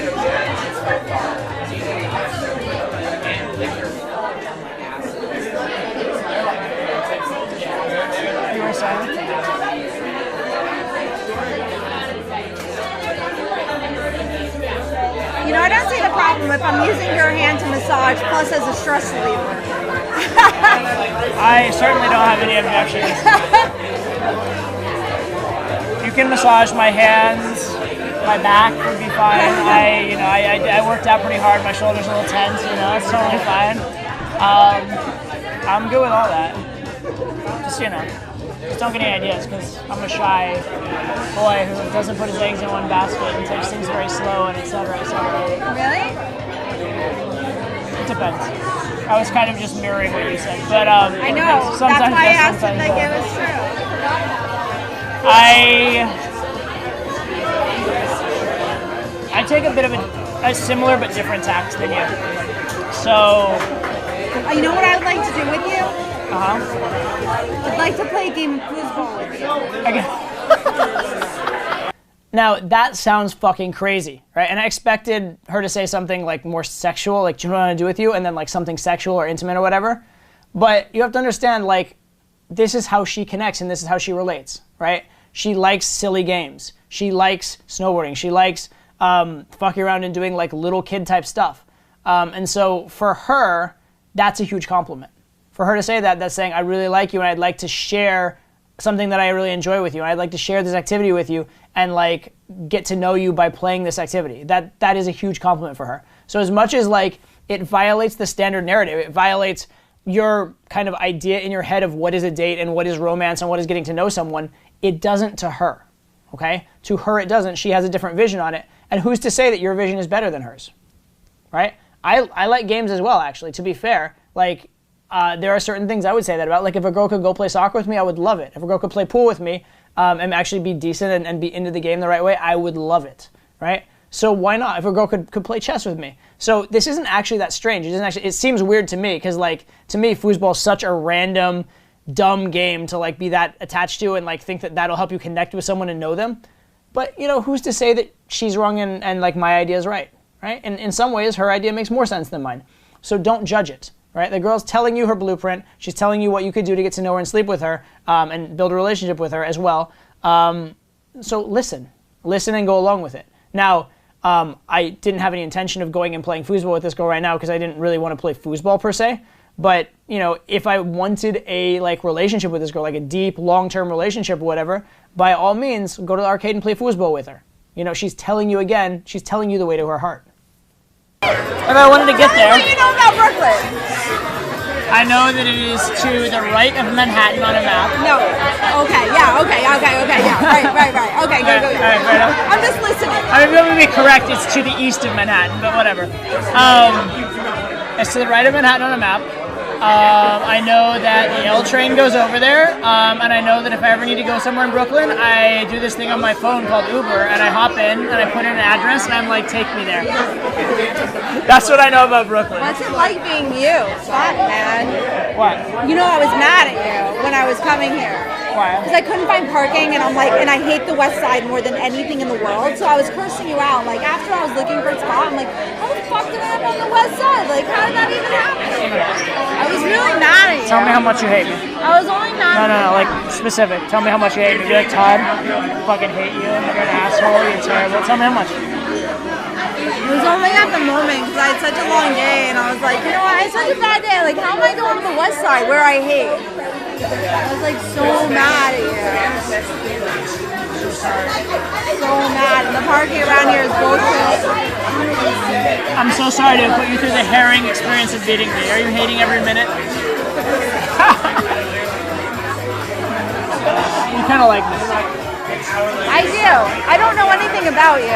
Speaker 2: You were saying?
Speaker 3: You know, I don't see the problem if I'm using your hand to massage, plus as a stress reliever.
Speaker 2: I certainly don't have any objections. You can massage my hands, my back would be fine. I worked out pretty hard. My shoulders are a little tense. It's totally fine. I'm good with all that. Just don't get any ideas because I'm a shy boy who doesn't put his eggs in one basket and takes things very slow and etc.
Speaker 3: Really?
Speaker 2: It depends. I was kind of just mirroring what you said, but
Speaker 3: I know. That's why I asked if it was true.
Speaker 2: I take a bit of a similar but different tact than you. So.
Speaker 3: You know what I would like to do with you?
Speaker 2: Uh-huh.
Speaker 3: I'd like to play a game of foosball with you.
Speaker 2: Okay.
Speaker 1: Now, that sounds fucking crazy, right? And I expected her to say something like more sexual, like, do you know what I want to do with you? And then like something sexual or intimate or whatever. But you have to understand, like, this is how she connects and this is how she relates, right? She likes silly games. She likes snowboarding. She likes fucking around and doing like little kid type stuff. And so for her, that's a huge compliment. For her to say that, that's saying, I really like you and I'd like to share something that I really enjoy with you. And I'd like to share this activity with you and like get to know you by playing this activity. That is a huge compliment for her. So as much as like it violates the standard narrative, it violates your kind of idea in your head of what is a date and what is romance and what is getting to know someone, it doesn't to her, okay? To her it doesn't. She has a different vision on it. And who's to say that your vision is better than hers, right? I like games as well, actually, to be fair. Like, there are certain things I would say that about. Like, if a girl could go play soccer with me, I would love it. If a girl could play pool with me and actually be decent and be into the game the right way, I would love it, right? So why not? If a girl could play chess with me. So this isn't actually that strange. It seems weird to me because, like, to me, foosball is such a random, dumb game to, like, be that attached to and, like, think that that'll help you connect with someone and know them. But, who's to say that she's wrong and like, my idea is right? Right? And in some ways, her idea makes more sense than mine. So don't judge it, right? The girl's telling you her blueprint. She's telling you what you could do to get to know her and sleep with her and build a relationship with her as well. So listen and go along with it. Now, I didn't have any intention of going and playing foosball with this girl right now because I didn't really want to play foosball per se. But, if I wanted a like relationship with this girl, like a deep, long-term relationship or whatever, by all means, go to the arcade and play foosball with her. She's telling you the way to her heart.
Speaker 2: If I wanted to get there.
Speaker 3: What do you know about Brooklyn?
Speaker 2: I know that it is to the right of Manhattan on a map.
Speaker 3: No. Okay. Yeah. Okay. Yeah. Right. Okay. Go.
Speaker 2: All right, right on.
Speaker 3: I'm just listening.
Speaker 2: I mean, let me be correct. It's to the east of Manhattan, but whatever. It's to the right of Manhattan on a map. I know that the L train goes over there, and I know that if I ever need to go somewhere in Brooklyn, I do this thing on my phone called Uber, and I hop in, and I put in an address, and I'm like, take me there. That's what I know about Brooklyn.
Speaker 3: What's it like being you? Fun, man.
Speaker 2: What?
Speaker 3: You know, I was mad at you when I was coming here.
Speaker 2: Why?
Speaker 3: Because I couldn't find parking, and I'm like, and I hate the West Side more than anything in the world. So I was cursing you out. Like after I was looking for a spot, I'm like, how the fuck did I end up on the West Side? Like, how did that even happen? I was really mad at you.
Speaker 2: Tell me how much you hate me.
Speaker 3: I was only mad.
Speaker 2: No, like specific. Tell me how much you hate me. Be like, Todd, I fucking hate you. You're an asshole. You're terrible. Tell me how much.
Speaker 3: It was only at the moment because I had such a long day, and I was like, you know what? I had such a bad day. Like, how am I going to the West Side where I hate? I was like so mad at you. So mad. And the parking around here is bullshit.
Speaker 2: I'm so sorry to put you through the herring experience of beating me. Are you hating every minute? You kind of like me.
Speaker 3: I do. I don't know anything about you.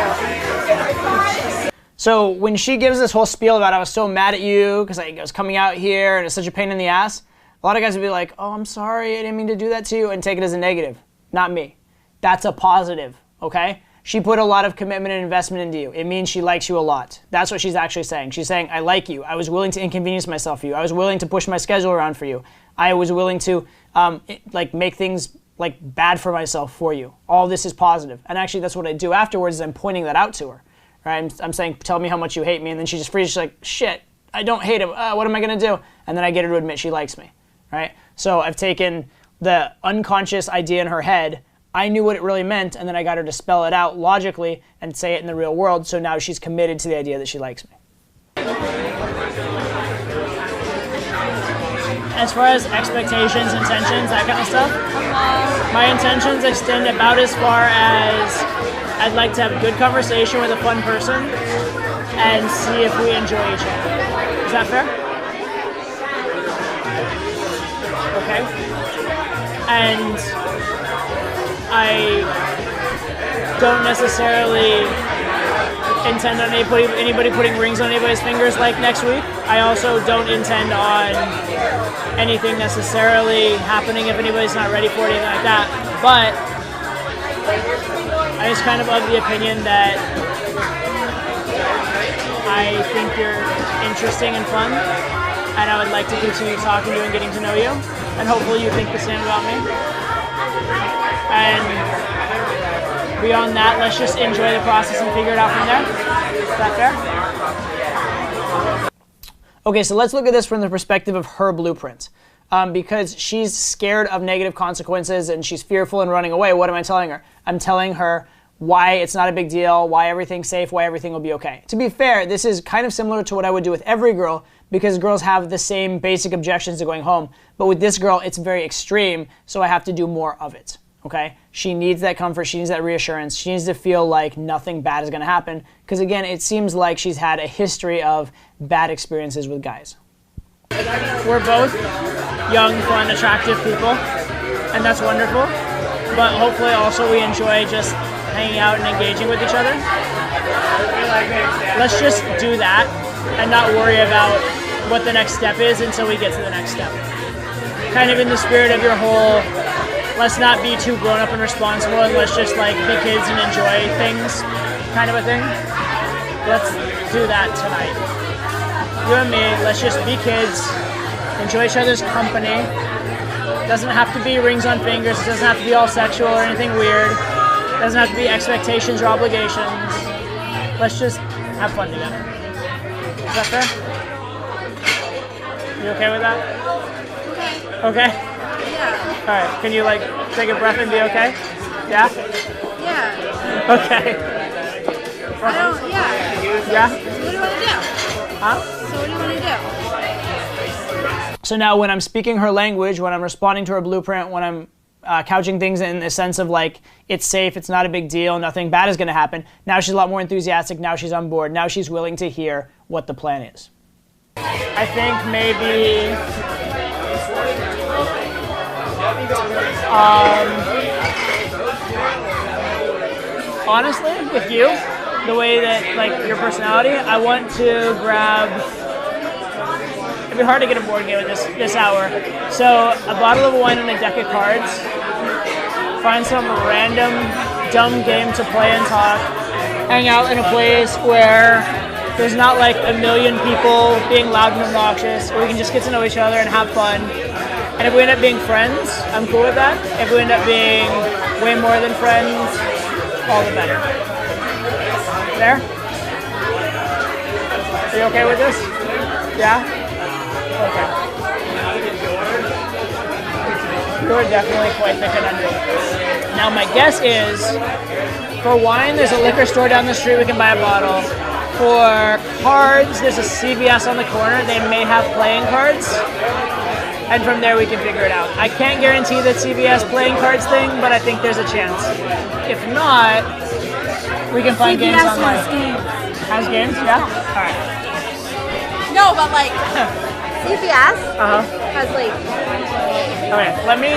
Speaker 1: So when she gives this whole spiel about I was so mad at you because I was coming out here and it's such a pain in the ass, a lot of guys would be like, oh, I'm sorry, I didn't mean to do that to you, and take it as a negative. Not me. That's a positive, okay? She put a lot of commitment and investment into you. It means she likes you a lot. That's what she's actually saying. She's saying, I like you. I was willing to inconvenience myself for you. I was willing to push my schedule around for you. I was willing to make things like bad for myself for you. All this is positive. And actually that's what I do afterwards is I'm pointing that out to her. Right? I'm saying, tell me how much you hate me. And then she just freezes. She's like, shit, I don't hate him. What am I going to do? And then I get her to admit she likes me. Right? So I've taken the unconscious idea in her head. I knew what it really meant. And then I got her to spell it out logically and say it in the real world. So now she's committed to the idea that she likes me.
Speaker 2: As far as expectations, intentions, that kind of stuff, my intentions extend about as far as I'd like to have a good conversation with a fun person and see if we enjoy each other. Is that fair? Okay. And I don't necessarily intend on anybody putting rings on anybody's fingers like next week. I also don't intend on anything necessarily happening if anybody's not ready for it, anything like that. But I was kind of the opinion that I think you're interesting and fun, and I would like to continue talking to you and getting to know you, and hopefully you think the same about me. And beyond that, let's just enjoy the process and figure it out from there. Is that fair?
Speaker 1: Okay, so let's look at this from the perspective of her blueprint. Because she's scared of negative consequences and she's fearful and running away. What am I telling her? I'm telling her why it's not a big deal, why everything's safe, why everything will be okay. To be fair, this is kind of similar to what I would do with every girl because girls have the same basic objections to going home. But with this girl, it's very extreme, so I have to do more of it. Okay? She needs that comfort, she needs that reassurance, she needs to feel like nothing bad is going to happen. Because again, it seems like she's had a history of bad experiences with guys.
Speaker 2: We're both young, fun, attractive people, and that's wonderful. But hopefully also we enjoy just hanging out and engaging with each other. Let's just do that and not worry about what the next step is until we get to the next step. Kind of in the spirit of your whole, let's not be too grown up and responsible and let's just like be kids and enjoy things kind of a thing. Let's do that tonight. You and me, let's just be kids, enjoy each other's company. It doesn't have to be rings on fingers, it doesn't have to be all sexual or anything weird. It doesn't have to be expectations or obligations. Let's just have fun together. Is that fair? You okay with that? Okay?
Speaker 3: Yeah.
Speaker 2: Alright, can you like take a breath and be okay? Yeah?
Speaker 3: Yeah.
Speaker 2: Okay.
Speaker 3: I don't, yeah.
Speaker 2: Yeah?
Speaker 3: So what do you want to do?
Speaker 2: Huh?
Speaker 3: So what do you want to do?
Speaker 1: So now when I'm speaking her language, when I'm responding to her blueprint, when I'm couching things in the sense of like, it's safe, it's not a big deal, nothing bad is going to happen, now she's a lot more enthusiastic, now she's on board, now she's willing to hear what the plan is.
Speaker 2: I think maybe Honestly, with you, the way that, like, your personality, I want to grab, it'd be hard to get a board game at this hour. So a bottle of wine and a deck of cards, find some random dumb game to play and talk, hang out in a place where there's not like a million people being loud and obnoxious, where we can just get to know each other and have fun. And if we end up being friends, I'm cool with that. If we end up being way more than friends, all the better. There? Are you okay with this? Yeah? Okay. You're definitely quite thick and under. Now my guess is, for wine, there's a liquor store down the street we can buy a bottle. For cards, there's a CVS on the corner. They may have playing cards. And from there we can figure it out. I can't guarantee that CVS playing cards thing, but I think there's a chance. If not, we can find games online. Has games? Yeah? Alright.
Speaker 3: No, but like CVS has like
Speaker 2: Okay, let me...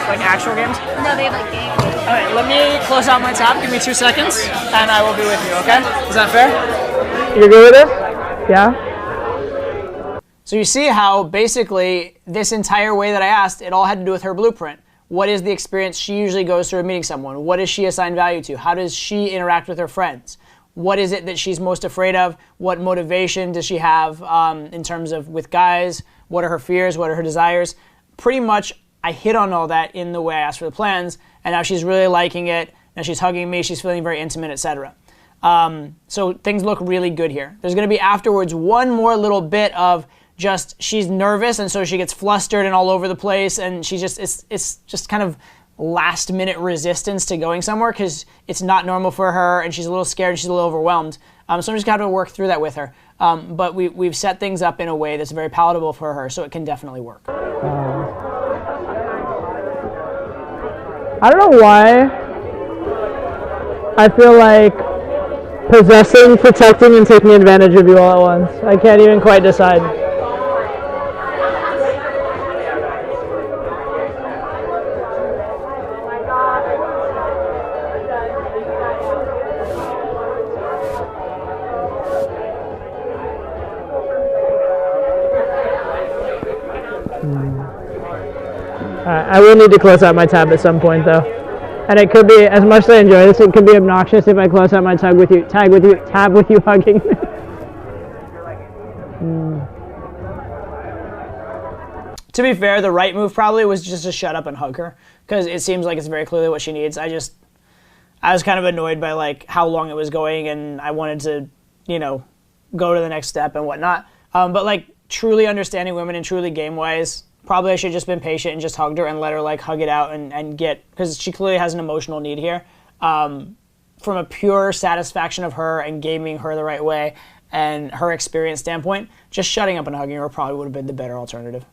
Speaker 3: Like
Speaker 2: actual games?
Speaker 3: no, they have like games.
Speaker 2: Alright, let me close out my tab. Give me 2 seconds, and I will be with you, okay? Is that fair? You're good with it? Yeah?
Speaker 1: So you see how basically this entire way that I asked, it all had to do with her blueprint. What is the experience she usually goes through meeting someone? What does she assign value to? How does she interact with her friends? What is it that she's most afraid of? What motivation does she have in terms of with guys? What are her fears? What are her desires? Pretty much I hit on all that in the way I asked for the plans, and now she's really liking it. Now she's hugging me, she's feeling very intimate, etc. So things look really good here. There's going to be afterwards one more little bit of just she's nervous, and so she gets flustered and all over the place, and she just it's just kind of last minute resistance to going somewhere because it's not normal for her, and she's a little scared, and she's a little overwhelmed. So I'm just going to work through that with her. But we've set things up in a way that's very palatable for her, so it can definitely work.
Speaker 2: I don't know why I feel like possessing, protecting, and taking advantage of you all at once. I can't even quite decide. I will need to close out my tab at some point, though, and it could be, as much as I enjoy this, it could be obnoxious if I close out my tab with you hugging.
Speaker 1: To be fair, the right move probably was just to shut up and hug her, because it seems like it's very clearly what she needs. I was kind of annoyed by like how long it was going, and I wanted to, go to the next step and whatnot. But like truly understanding women and truly game-wise, probably I should have just been patient and just hugged her and let her like hug it out and get, because she clearly has an emotional need here. From a pure satisfaction of her and gaming her the right way and her experience standpoint, just shutting up and hugging her probably would have been the better alternative.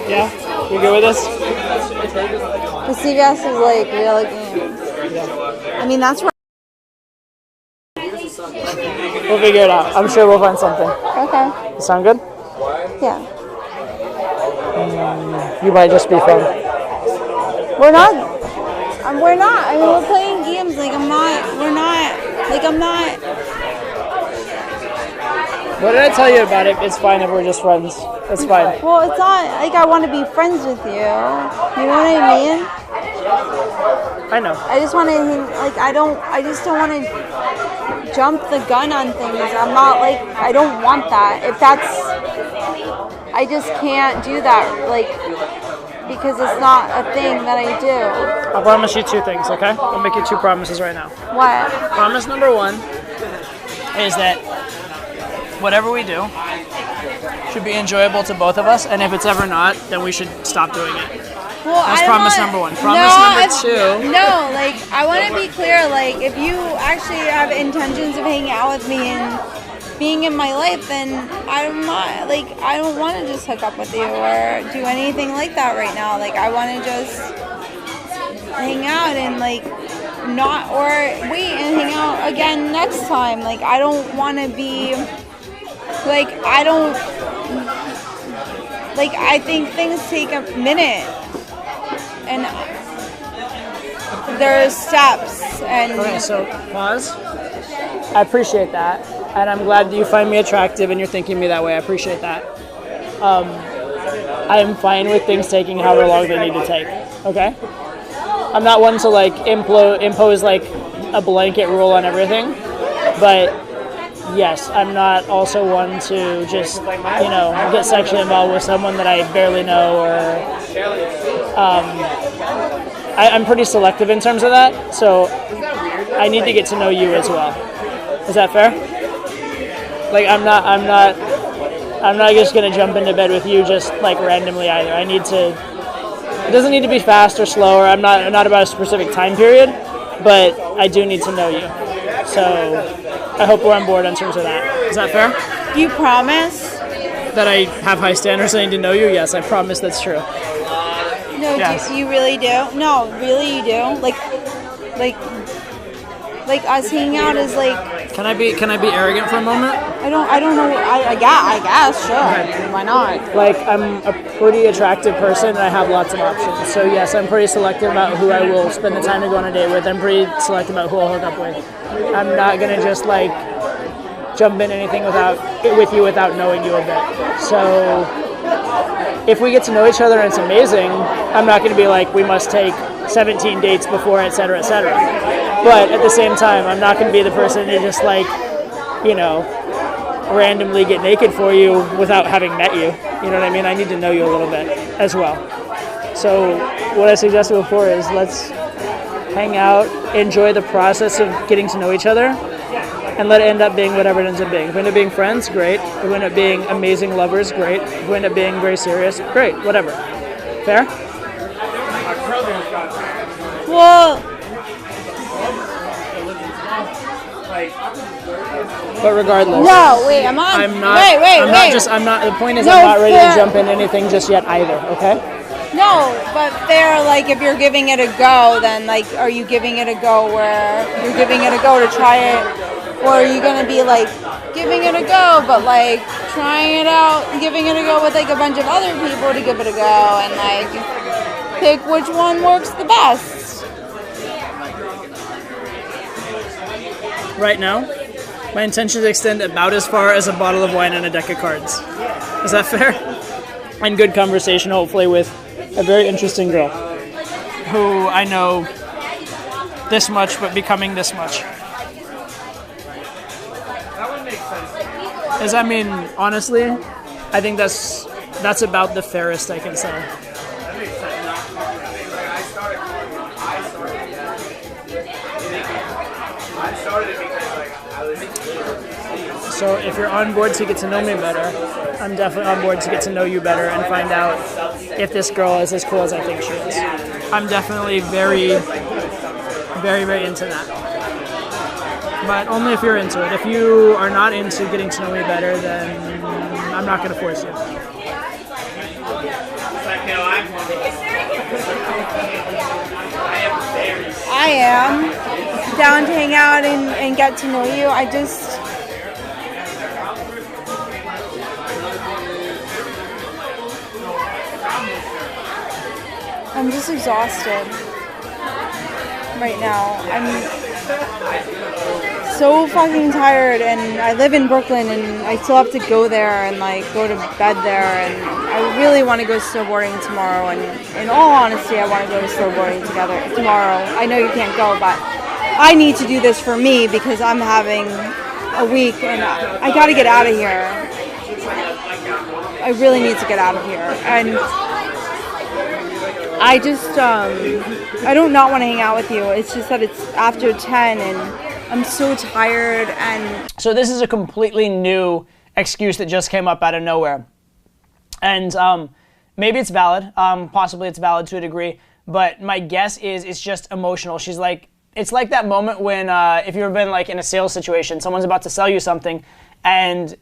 Speaker 2: Yeah? You good with this?
Speaker 3: The CVS is like real games. I mean, that's where.
Speaker 2: We'll figure it out. I'm sure we'll find something.
Speaker 3: Okay.
Speaker 2: Sound good?
Speaker 3: Yeah.
Speaker 2: You might just be fun.
Speaker 3: We're not. We're not. I mean, we're playing games. Like, I'm not. We're not. Like, I'm not.
Speaker 2: What did I tell you about it? It's fine if we're just friends. It's fine.
Speaker 3: Well, it's not like I want to be friends with you. You know what I mean?
Speaker 2: I know.
Speaker 3: I just want to, like, I just don't want to jump the gun on things. I'm not like, I don't want that. If that's, I just can't do that, like, because it's not a thing that I do.
Speaker 2: I'll promise you 2 things, okay? I'll make you 2 promises right now.
Speaker 3: What?
Speaker 2: Promise number 1 is that whatever we do should be enjoyable to both of us, and if it's ever not, then we should stop doing it.
Speaker 3: Well,
Speaker 1: That's
Speaker 3: I
Speaker 1: promise
Speaker 3: want,
Speaker 1: number one. Promise number 2.
Speaker 3: No, like, I want to be clear, like, if you actually have intentions of hanging out with me and being in my life, then I don't want to just hook up with you or do anything like that right now. Like, I want to just hang out and, like, not, or wait and hang out again next time. Like, I don't want to be, like, I think things take a minute. And there's steps and
Speaker 1: Okay, so pause. I appreciate that, and I'm glad that you find me attractive and you're thinking me that way. I appreciate that. I'm fine with things taking however long they need to take. Okay. I'm not one to like impose like a blanket rule on everything, but yes, I'm not also one to just get sexually involved with someone that I barely know or. I'm pretty selective in terms of that, so I need to get to know you as well. Is that fair? Like I'm not just gonna jump into bed with you just like randomly either. It doesn't need to be fast or slow, or I'm not about a specific time period, but I do need to know you. So I hope we're on board in terms of that. Is that fair?
Speaker 3: you promise?
Speaker 1: That I have high standards and I need to know you? Yes, I promise that's true.
Speaker 3: No,
Speaker 1: Yes.
Speaker 3: you really do? No, really you do? Like us hanging out is like,
Speaker 1: Can I be arrogant for a moment?
Speaker 3: I don't know, I guess, sure.
Speaker 1: Okay.
Speaker 3: Why not?
Speaker 1: Like, I'm a pretty attractive person and I have lots of options. So yes, I'm pretty selective about who I will spend the time to go on a date with. I'm pretty selective about who I'll hook up with. I'm not gonna just like jump in anything with you without knowing you a bit. So if we get to know each other and it's amazing, I'm not gonna be like, we must take 17 dates before, etc., etc. But at the same time, I'm not gonna be the person to just like, randomly get naked for you without having met you. You know what I mean? I need to know you a little bit as well. So what I suggested before is let's hang out, enjoy the process of getting to know each other, and let it end up being whatever it ends up being. If we end up being friends, great. If we end up being amazing lovers, great. If we end up being very serious, great. Whatever. Fair?
Speaker 3: Well,
Speaker 1: But regardless.
Speaker 3: no, wait, I'm on.
Speaker 1: I'm not.
Speaker 3: Wait.
Speaker 1: The point is,
Speaker 3: No,
Speaker 1: I'm not ready
Speaker 3: fair.
Speaker 1: to jump in anything just yet either. Okay.
Speaker 3: No, but fair, like, if you're giving it a go, then, like, are you giving it a go where you're giving it a go to try it? Or are you going to be, like, giving it a go, but, like, trying it out, giving it a go with, like, a bunch of other people to give it a go and, like, pick which one works the best?
Speaker 1: Right now, my intentions extend about as far as a bottle of wine and a deck of cards. Is that fair? And good conversation, hopefully, with a very interesting girl who I know this much, but becoming this much. Honestly, I think that's about the fairest I can say. So if you're on board to get to know me better, I'm definitely on board to get to know you better and find out if this girl is as cool as I think she is. I'm definitely very, very, very into that. But only if you're into it. If you are not into getting to know me better, then I'm not going to force you.
Speaker 3: I am down to hang out and get to know you. I'm just exhausted right now. I'm so fucking tired, and I live in Brooklyn, and I still have to go there and like go to bed there, and I really want to go snowboarding tomorrow, and in all honesty, I want to go to snowboarding tomorrow. I know you can't go, but I need to do this for me because I'm having a week, and I got to get out of here. I really need to get out of here, and I just, I don't not want to hang out with you. It's just that it's after 10 and I'm so tired and...
Speaker 1: So this is a completely new excuse that just came up out of nowhere. And maybe it's valid. Possibly it's valid to a degree. But my guess is it's just emotional. She's like, it's like that moment when if you've ever been like in a sales situation, someone's about to sell you something, and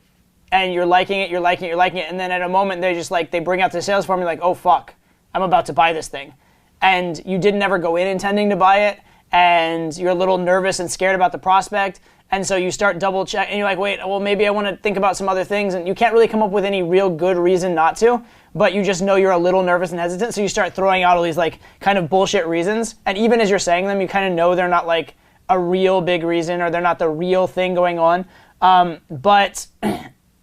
Speaker 1: you're liking it, and then at a moment they bring out the sales form, you're like, oh fuck, I'm about to buy this thing. And you didn't ever go in intending to buy it, and you're a little nervous and scared about the prospect, and so you start double check, and you're like, wait, well maybe I want to think about some other things, and you can't really come up with any real good reason not to, but you just know you're a little nervous and hesitant, so you start throwing out all these like kind of bullshit reasons, and even as you're saying them, you kind of know they're not like a real big reason, or they're not the real thing going on, but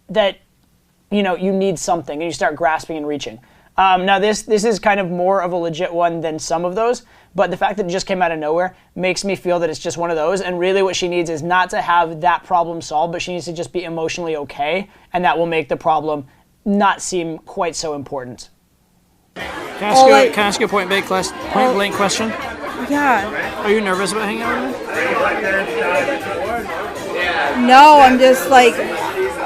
Speaker 1: that, you know, you need something, and you start grasping and reaching. Now this is kind of more of a legit one than some of those, but the fact that it just came out of nowhere makes me feel that it's just one of those, and really what she needs is not to have that problem solved, but she needs to just be emotionally okay, and that will make the problem not seem quite so important. Can I ask you a point blank question?
Speaker 3: Yeah.
Speaker 1: Are you nervous about hanging out with me?
Speaker 3: No, I'm just like,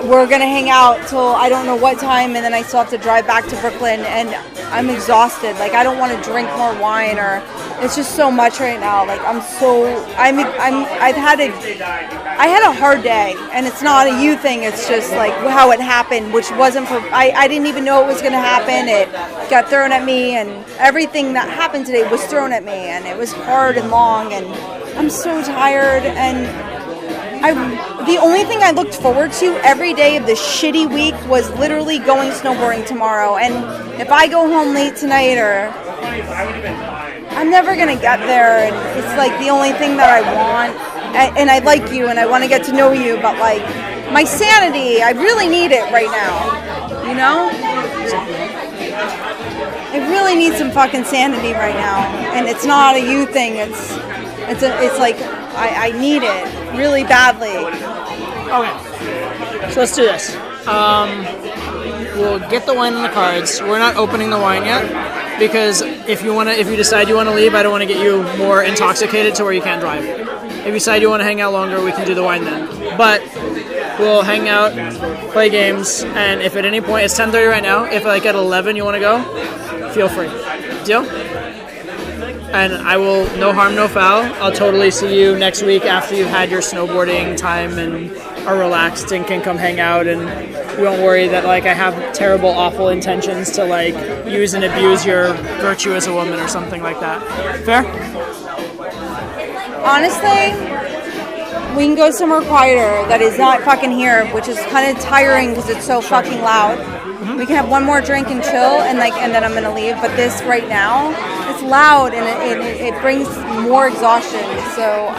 Speaker 3: we're going to hang out till I don't know what time, and then I still have to drive back to Brooklyn, and I'm exhausted. Like, I don't want to drink more wine, or it's just so much right now. Like, I had a hard day, and it's not a you thing. It's just like how it happened, which wasn't for, I didn't even know it was going to happen. It got thrown at me, and everything that happened today was thrown at me, and it was hard and long, and I'm so tired, and the only thing I looked forward to every day of this shitty week was literally going snowboarding tomorrow. And if I go home late tonight, or I'm never going to get there. And it's like the only thing that I want. And I like you, and I want to get to know you. But like my sanity, I really need it right now. You know? I really need some fucking sanity right now. And it's not a you thing. It's like I need it really badly.
Speaker 1: Okay, so let's do this. We'll get the wine on the cards. We're not opening the wine yet, because if you decide you want to leave, I don't want to get you more intoxicated to where you can't drive. If you decide you want to hang out longer, we can do the wine then. But we'll hang out, play games, and if at any point, it's 10:30 right now, if like at 11 you want to go, feel free. Deal? And I will, no harm, no foul. I'll totally see you next week after you've had your snowboarding time and are relaxed and can come hang out, and you won't worry that like I have terrible, awful intentions to like use and abuse your virtue as a woman or something like that. Fair?
Speaker 3: Honestly, we can go somewhere quieter that is not fucking here, which is kind of tiring because it's so fucking loud. Mm-hmm. We can have one more drink and chill, and then I'm gonna leave. But this right now, it's loud, and it brings more exhaustion. So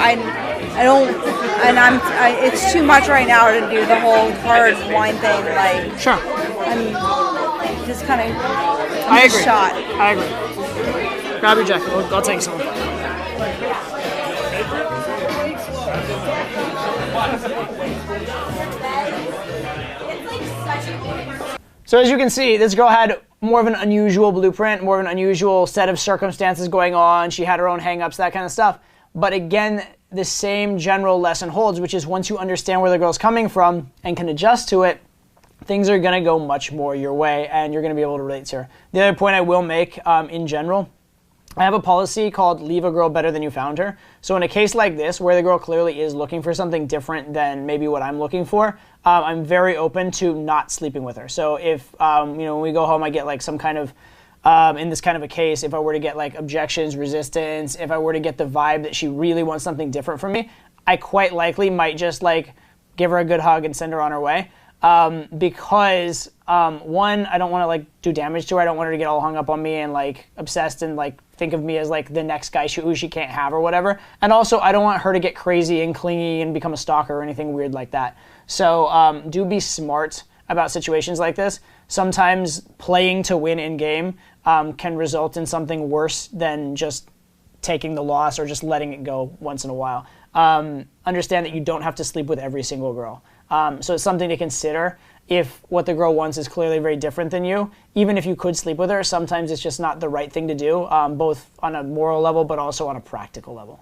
Speaker 3: it's too much right now to do the whole hard wine thing. Like,
Speaker 1: sure.
Speaker 3: I'm just kind of.
Speaker 1: I agree.
Speaker 3: Shot.
Speaker 1: I agree. Grab your jacket. I'll take some. So as you can see, this girl had more of an unusual blueprint, more of an unusual set of circumstances going on. She had her own hang-ups, that kind of stuff. But again, the same general lesson holds, which is once you understand where the girl's coming from and can adjust to it, things are going to go much more your way, and you're going to be able to relate to her. The other point I will make in general, I have a policy called leave a girl better than you found her. So in a case like this, where the girl clearly is looking for something different than maybe what I'm looking for, I'm very open to not sleeping with her. So if, when we go home, I get like some kind of, in this kind of a case, if I were to get like objections, resistance, if I were to get the vibe that she really wants something different from me, I quite likely might just like give her a good hug and send her on her way. Because one, I don't want to like do damage to her. I don't want her to get all hung up on me and like obsessed and like think of me as like the next guy who she can't have or whatever. And also, I don't want her to get crazy and clingy and become a stalker or anything weird like that. So do be smart about situations like this. Sometimes playing to win in game can result in something worse than just taking the loss or just letting it go once in a while. Understand that you don't have to sleep with every single girl. So it's something to consider. If what the girl wants is clearly very different than you, even if you could sleep with her, sometimes it's just not the right thing to do, both on a moral level but also on a practical level.